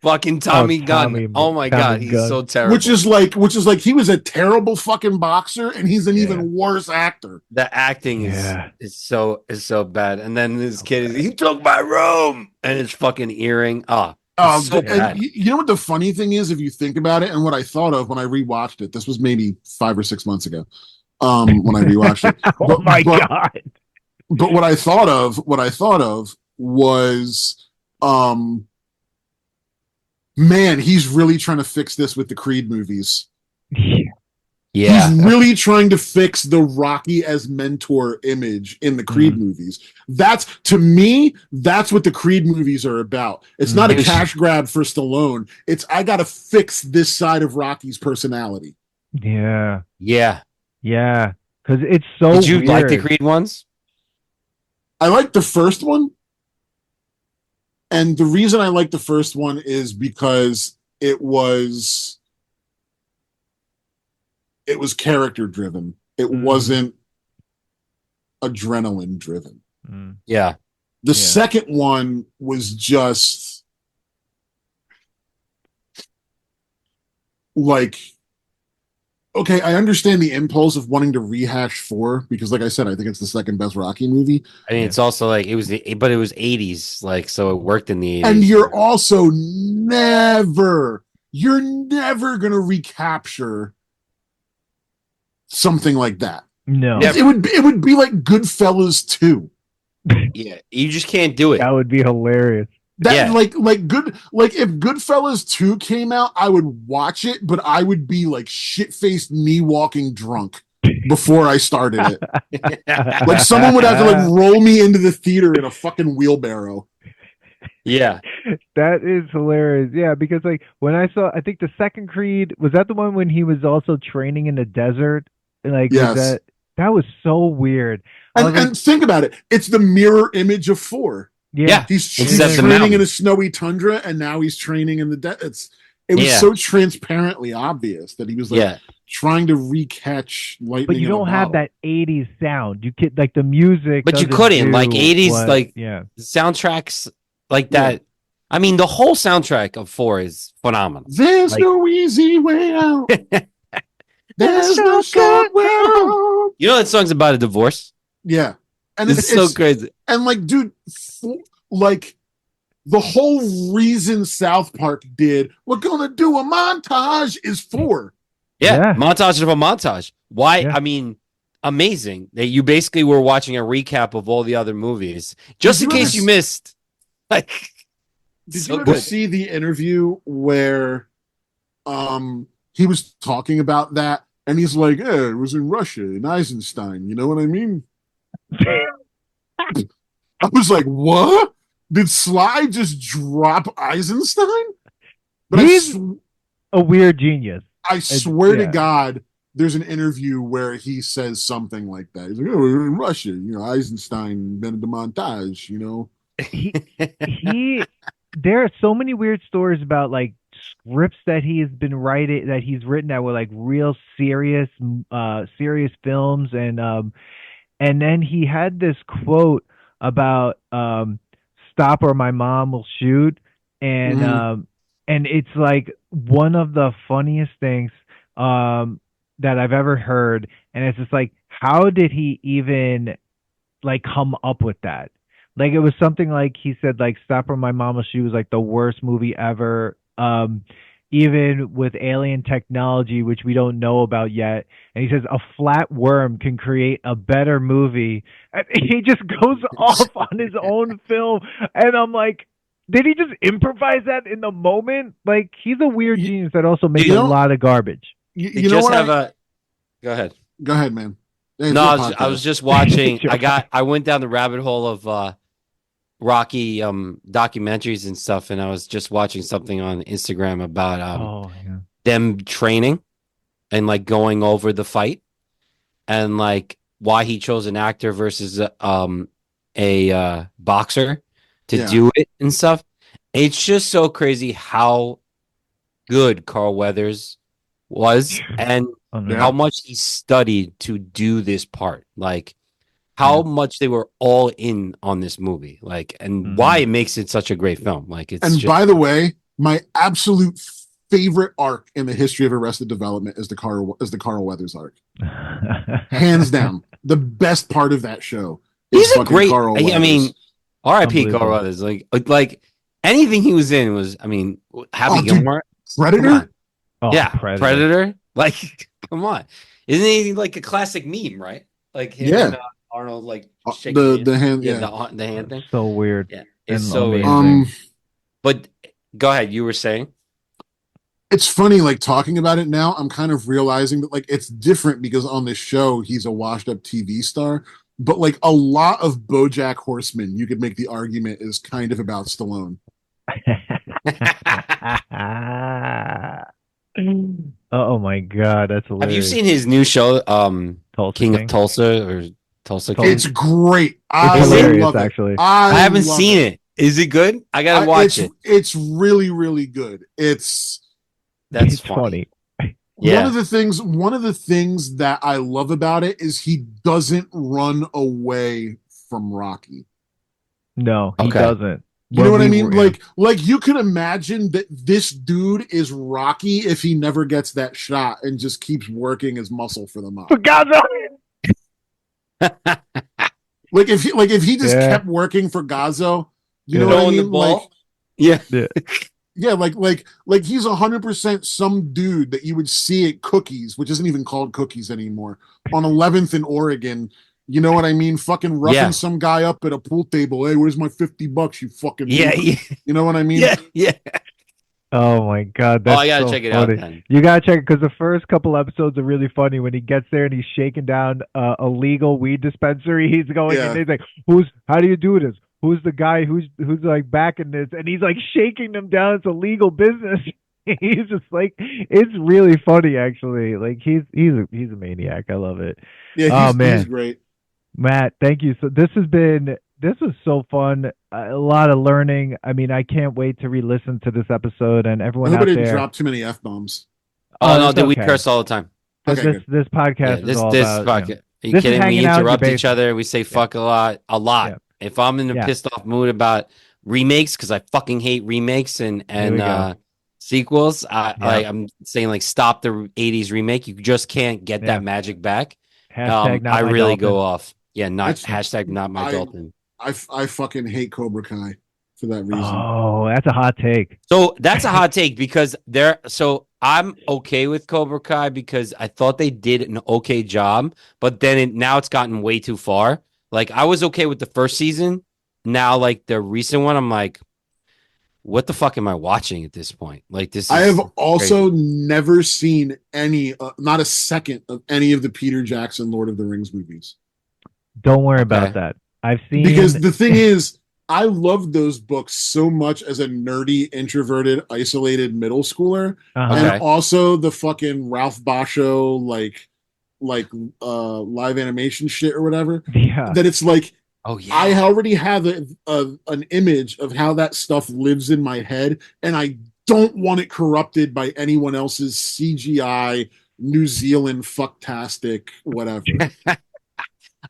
Fucking Tommy Gunn. Oh my God, he's so terrible. Which is like he was a terrible fucking boxer and he's an even worse actor. The acting is so bad. And then this kid he took my room and his fuking earring. So and you know what the funny thing is if you think about it and what I thought of when I rewatched it. This was maybe 5 or 6 months ago. When I rewatched it. God. But what I thought of was man, he's really trying to fix this with the Creed movies. Yeah. He's really trying to fix the Rocky as mentor image in the Creed movies. To me, that's what the Creed movies are about. It's not a cash grab for Stallone. It's I got to fix this side of Rocky's personality. Yeah. Yeah. Because it's so Did you weird. like the Creed ones? I liked the first one. And the reason I liked the first one is because it was character driven. It wasn't adrenaline driven. Yeah. The second one was just like, okay, I understand the impulse of wanting to rehash 4 because, like I said, I think it's the second best Rocky movie. I mean, it's also like it was 80s, like, so it worked in the 80s. And you're also never gonna recapture something like that. No, it would be like Goodfellas 2. Yeah, you just can't do it. That would be hilarious. Like if Goodfellas 2 came out, I would watch it, but I would be like shit-faced, knee-walking drunk before I started it. Like someone would have to like roll me into the theater in a fucking wheelbarrow. Yeah, that is hilarious. Yeah, because like when I saw, I think the second Creed, was that the one when he was also training in the desert? Like, yes. That was so weird. And think about it. It's the mirror image of 4. Yeah. He's training in a snowy tundra, and now he's training in the desert. It was so transparently obvious that he was like trying to recatch lightning. But you don't have that 80s sound. You could like the music. But you couldn't like 80s soundtracks like that. I mean, the whole soundtrack of 4 is phenomenal. There's no easy way out. There's no short way out. You know that song's about a divorce? Yeah. And it's so crazy. And like, dude, like the whole reason South Park did, we're gonna do a montage is 4. Yeah. Montage of a montage. Why? Yeah. I mean, amazing that you basically were watching a recap of all the other movies, just in case you missed. Like, did you ever see the interview where he was talking about that, and he's like, "Yeah, it was in Russia, in Eisenstein." You know what I mean? I was like, "What? Did Sly just drop Eisenstein?" But he's a weird genius. I swear to God, there's an interview where he says something like that. He's like, "Oh, we were in Russia. You know, Eisenstein invented the montage. You know." There are so many weird stories about like scripts that he's written that were like real serious films, and then he had this quote about "Stop or my mom will shoot," and it's like one of the funniest things that I've ever heard, and it's just like, how did he even like come up with that? Like, it was something like he said, like, "Stop or my mama shoe" was like the worst movie ever. Even with alien technology, which we don't know about yet. And he says a flat worm can create a better movie. And he just goes off on his own film. And I'm like, did he just improvise that in the moment? Like, he's a weird genius that also makes a lot of garbage. You know what? Go ahead. Go ahead, man. I was just watching. I went down the rabbit hole of Rocky documentaries and stuff, and I was just watching something on Instagram about them training and like going over the fight and like why he chose an actor versus a boxer to do it and stuff. It's just so crazy how good Carl Weathers was and how much he studied to do this part. Like, how much they were all in on this movie, like, and why it makes it such a great film. Like, it's. And by the way, my absolute favorite arc in the history of Arrested Development is the Carl Weathers arc, hands down. The best part of that show. He's a great. I mean, R.I.P. Carl Weathers. Like anything he was in was. I mean, Happy Gilmore, Predator. Predator. Like, come on, isn't he like a classic meme, right? Like him and, Arnold, like shaking the hand, the hand thing. So weird. Yeah, it's so weird. But go ahead. You were saying it's funny, like talking about it now. I'm kind of realizing that like it's different because on this show he's a washed-up TV star, but like a lot of BoJack Horseman, you could make the argument is kind of about Stallone. Oh my God, that's hilarious. Have you seen his new show, King of Tulsa or Tulsa King? It's great. It's hilarious, actually. I haven't seen it. Is it good? I gotta watch it. It's really, really good. It's funny. Yeah. One of the things that I love about it is he doesn't run away from Rocky. No, he doesn't. You know what I mean? Like you could imagine that this dude is Rocky if he never gets that shot and just keeps working his muscle for the mob. For God's sake. Like if he just kept working for Gazzo, you know what I mean? Like, yeah. Yeah, like he's 100% some dude that you would see at Cookies, which isn't even called Cookies anymore, on 11th in Oregon. You know what I mean? Fucking roughing some guy up at a pool table. Hey, where's my $50? You fucking yeah. You know what I mean? Yeah. Oh my God, that's I gotta so check it funny. out then. You gotta check it because the first couple episodes are really funny when he gets there and he's shaking down a legal weed dispensary. He's going and he's like, how do you do this? Who's the guy who's like backing this? And he's like shaking them down. It's a legal business. He's just like, it's really funny actually. Like he's a maniac. I love it. Yeah, he's great. Matt, thank you. So this was so fun. A lot of learning. I mean, I can't wait to re-listen to this episode and everyone out there. Didn't drop too many F-bombs. Oh no, dude, we curse all the time. Okay, this podcast is all about. Are you kidding? We interrupt each other. We say fuck a lot. Yeah. If I'm in a pissed off mood about remakes, because I fucking hate remakes and sequels, I'm saying like stop the 80s remake. You just can't get that magic back. I really go off. Yeah, hashtag not my Dalton. I fucking hate Cobra Kai for that reason. Oh, that's a hot take. So that's a hot take because I'm okay with Cobra Kai because I thought they did an okay job, but then now it's gotten way too far. Like I was okay with the first season. Now, like the recent one, I'm like, what the fuck am I watching at this point? Like this. I have also never seen any, not a second of any of the Peter Jackson Lord of the Rings movies. Don't worry about that. I've seen because the thing is, I loved those books so much as a nerdy, introverted, isolated middle schooler, and also the fucking Ralph Basho live animation shit or whatever. Yeah, that it's like. Oh yeah, I already have an image of how that stuff lives in my head, and I don't want it corrupted by anyone else's CGI New Zealand fucktastic whatever.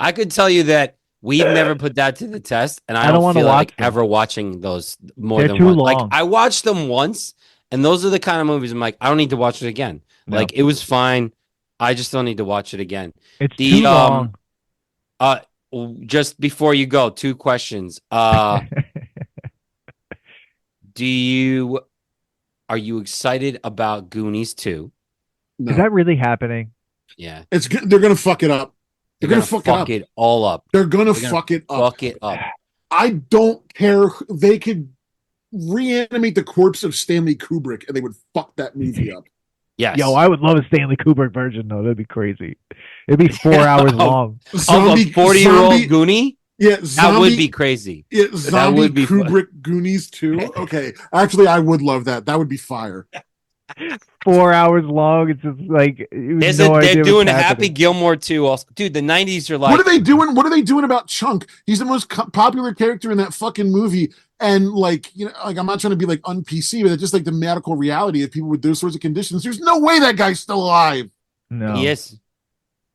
I could tell you that we've never put that to the test, and I don't feel like ever watching those more than once. Like I watched them once, and those are the kind of movies I'm like, I don't need to watch it again. No. Like it was fine. I just don't need to watch it again. It's too long. Just before you go, 2 questions. Are you excited about Goonies 2? No. Is that really happening? Yeah. It's good. They're going to fuck it up. They're going to fuck it all up. They're going to fuck it up. Fuck it up. I don't care. They could reanimate the corpse of Stanley Kubrick and they would fuck that movie up. Yes. Yo, I would love a Stanley Kubrick version though. That'd be crazy. It'd be 4 hours long. A 40-year-old Goonie? Yeah, that would be crazy. Yeah, zombie that would be Kubrick fun. Goonies too. Okay, actually, I would love that. That would be fire. 4 hours long. It's just like they're doing Happy Gilmore too. Also, dude, the '90s are like. What are they doing? What are they doing about Chunk? He's the most popular character in that fucking movie. And like, you know, like I'm not trying to be like un-PC, but it's just like the medical reality of people with those sorts of conditions. There's no way that guy's still alive. No. Yes.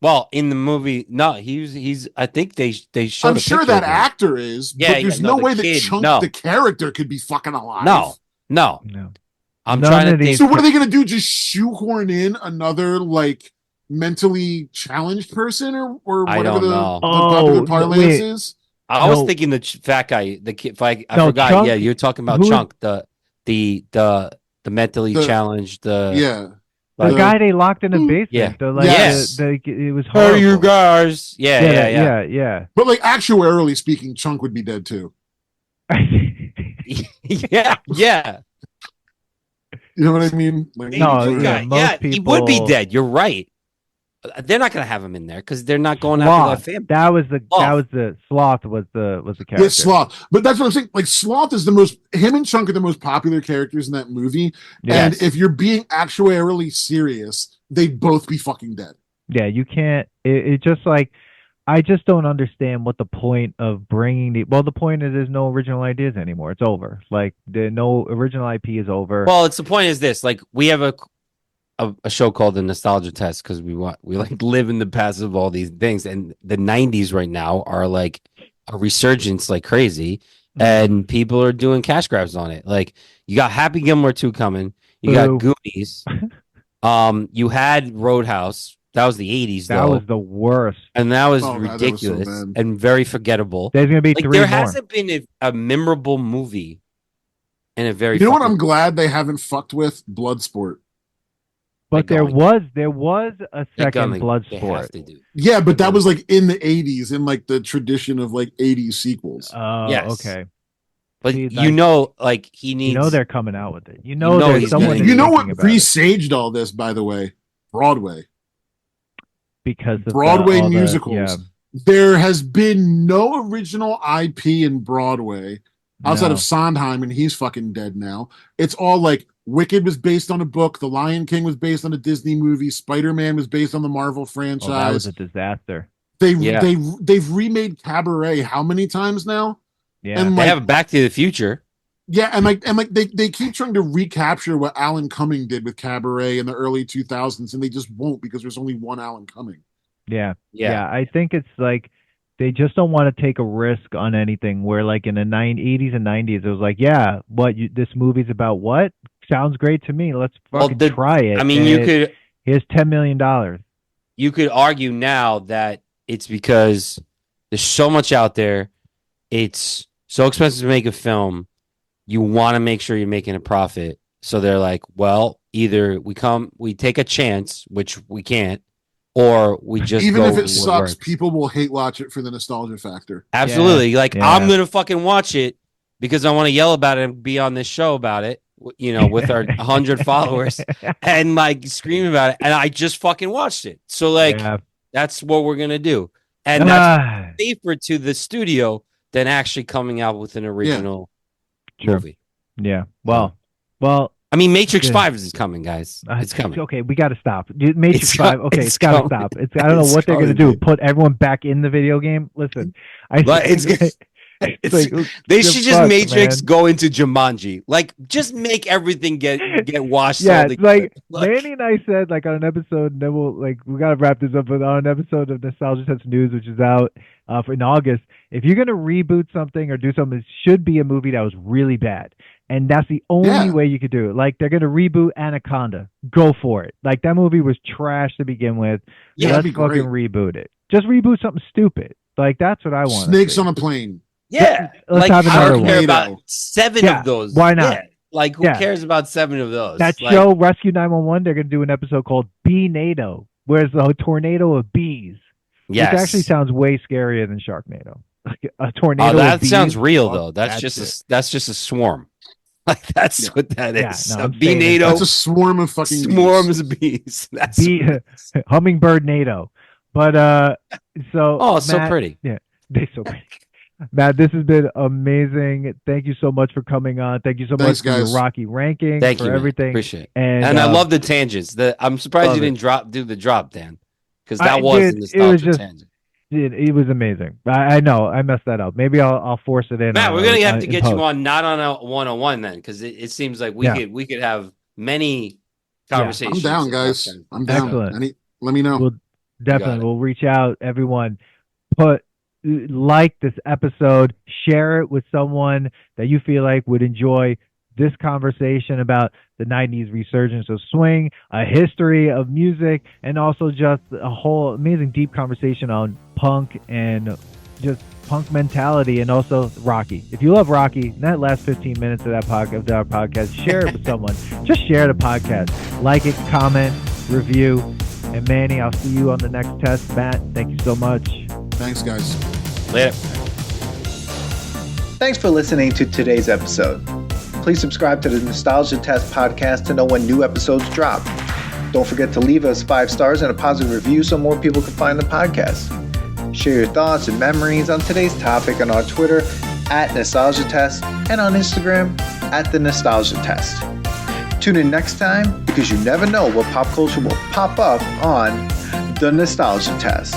Well, in the movie, no, he's. I think they showed. I'm sure that actor is. Yeah, but there's no way that Chunk, the character, could be fucking alive. No. I'm None trying to think. So what are they gonna do? Just shoehorn in another like mentally challenged person or whatever the popular parlance is? I was thinking the fat guy, the kid. I forgot. Chunk, yeah, you're talking about Chunk, the mentally challenged. The guy they locked in a basement. Yeah. It was horrible. Hey, you guys. Yeah. But like actuarially speaking, Chunk would be dead too. Yeah. You know what I mean? Like, people... he would be dead. You're right. They're not going to have him in there because they're not going after that family. That was the Sloth was the character. Yeah, Sloth. But that's what I'm saying. Like Sloth is him and Chunk are the most popular characters in that movie. Yes. And if you're being actuarially serious, they'd both be fucking dead. Yeah, you can't. It just like, I just don't understand what the point of bringing the point is there's no original ideas anymore. It's over. Like no original IP is over. Well, the point is this, like we have a show called The Nostalgia Test because we like live in the past of all these things, and the 90s right now are like a resurgence like crazy, and people are doing cash grabs on it. Like you got Happy Gilmore 2 coming, you got Goonies, you had Roadhouse. That was the 80s, That was the worst. And that was ridiculous that was so and very forgettable. There's going to be like, 3 there more. hasn't been a memorable movie in a very... You know what I'm glad they haven't fucked with? Bloodsport. But there was a second Bloodsport. Yeah, but that was like in the 80s, in like the tradition of like 80s sequels. Oh, yes. Okay. But see, you know, like he needs... You know they're coming out with it. You know there's someone... You know what presaged all this, by the way? Broadway. Because of Broadway musicals. There has been no original IP in Broadway outside of Sondheim, and he's fucking dead now. It's all like Wicked was based on a book, The Lion King was based on a Disney movie, Spider-Man was based on the Marvel franchise. That was a disaster. They've remade Cabaret how many times now? Yeah, and they have Back to the Future. Yeah, and they keep trying to recapture what Alan Cumming did with Cabaret in the early 2000s, and they just won't because there's only one Alan Cumming. Yeah. I think it's like they just don't want to take a risk on anything. Where like in the 80s and 90s, it was like, this movie's about what? Sounds great to me. Let's fucking try it. I mean, here's $10 million. You could argue now that it's because there's so much out there. It's so expensive to make a film. You want to make sure you're making a profit. So they're like, well, either we take a chance, which we can't, or we just even if it sucks, people will hate watch it for the nostalgia factor. Absolutely. I'm going to fucking watch it because I want to yell about it and be on this show about it, you know, with our 100 followers and like scream about it. And I just fucking watched it. So like, that's what we're going to do. And that's safer to the studio than actually coming out with an original movie. Yeah. Well, I mean, Matrix 5 is coming, guys. It's coming. Okay, we got to stop. Matrix 5. Okay, it's got to stop. I don't know what they're going to do. Put everyone back in the video game. Listen, they should just Matrix go into Jumanji. Like, just make everything get washed. Yeah, like Manny and I said, like on an episode, and then we got to wrap this up. But on an episode of Nostalgia Test News, which is out in August, if you're going to reboot something or do something, it should be a movie that was really bad. And that's the only way you could do it. Like, they're going to reboot Anaconda. Go for it. Like, that movie was trash to begin with. Yeah, let's fucking reboot it. Just reboot something stupid. Like, that's what I want. Snakes on a Plane. Yeah. Let's have another one. I don't care about 7 of those. Why not? Yeah. Like, who cares about 7 of those? That show, Rescue 911, they're going to do an episode called Bee-nado, where it's a tornado of bees. Yes. Which actually sounds way scarier than Sharknado. Like a tornado that of bees. Sounds real, though. That's just a swarm. Like that's what that is. No, Bee-nado. That's a swarm of fucking swarms of bees. That's hummingbird NATO. But so so pretty. Yeah, they're so pretty. Matt, this has been amazing. Thank you so much for coming on. Thank you so much for your Rocky ranking. Thank you, everything. Appreciate it. And I love the tangents. I'm surprised you didn't do the drop, Dan, because that was the nostalgia tangent. It was amazing. I know I messed that up. Maybe I'll force it in. Matt, we're gonna have to get you on, not on a 101 then, because it seems like we could have many conversations. I'm down, guys. I'm down. Excellent. Let me know. We'll reach out. Everyone, like this episode, share it with someone that you feel like would enjoy this conversation about the 90s resurgence of swing, a history of music, and also just a whole amazing deep conversation on punk and just punk mentality, and also Rocky. If you love Rocky, that last 15 minutes of our podcast, share it with someone. Just share the podcast. Like it, comment, review. And Manny, I'll see you on the next test. Matt, thank you so much. Thanks, guys. Later. Thanks for listening to today's episode. Please subscribe to the Nostalgia Test podcast to know when new episodes drop. Don't forget to leave us 5 stars and a positive review so more people can find the podcast. Share your thoughts and memories on today's topic on our Twitter @NostalgiaTest and on Instagram @TheNostalgiaTest. Tune in next time because you never know what pop culture will pop up on The Nostalgia Test.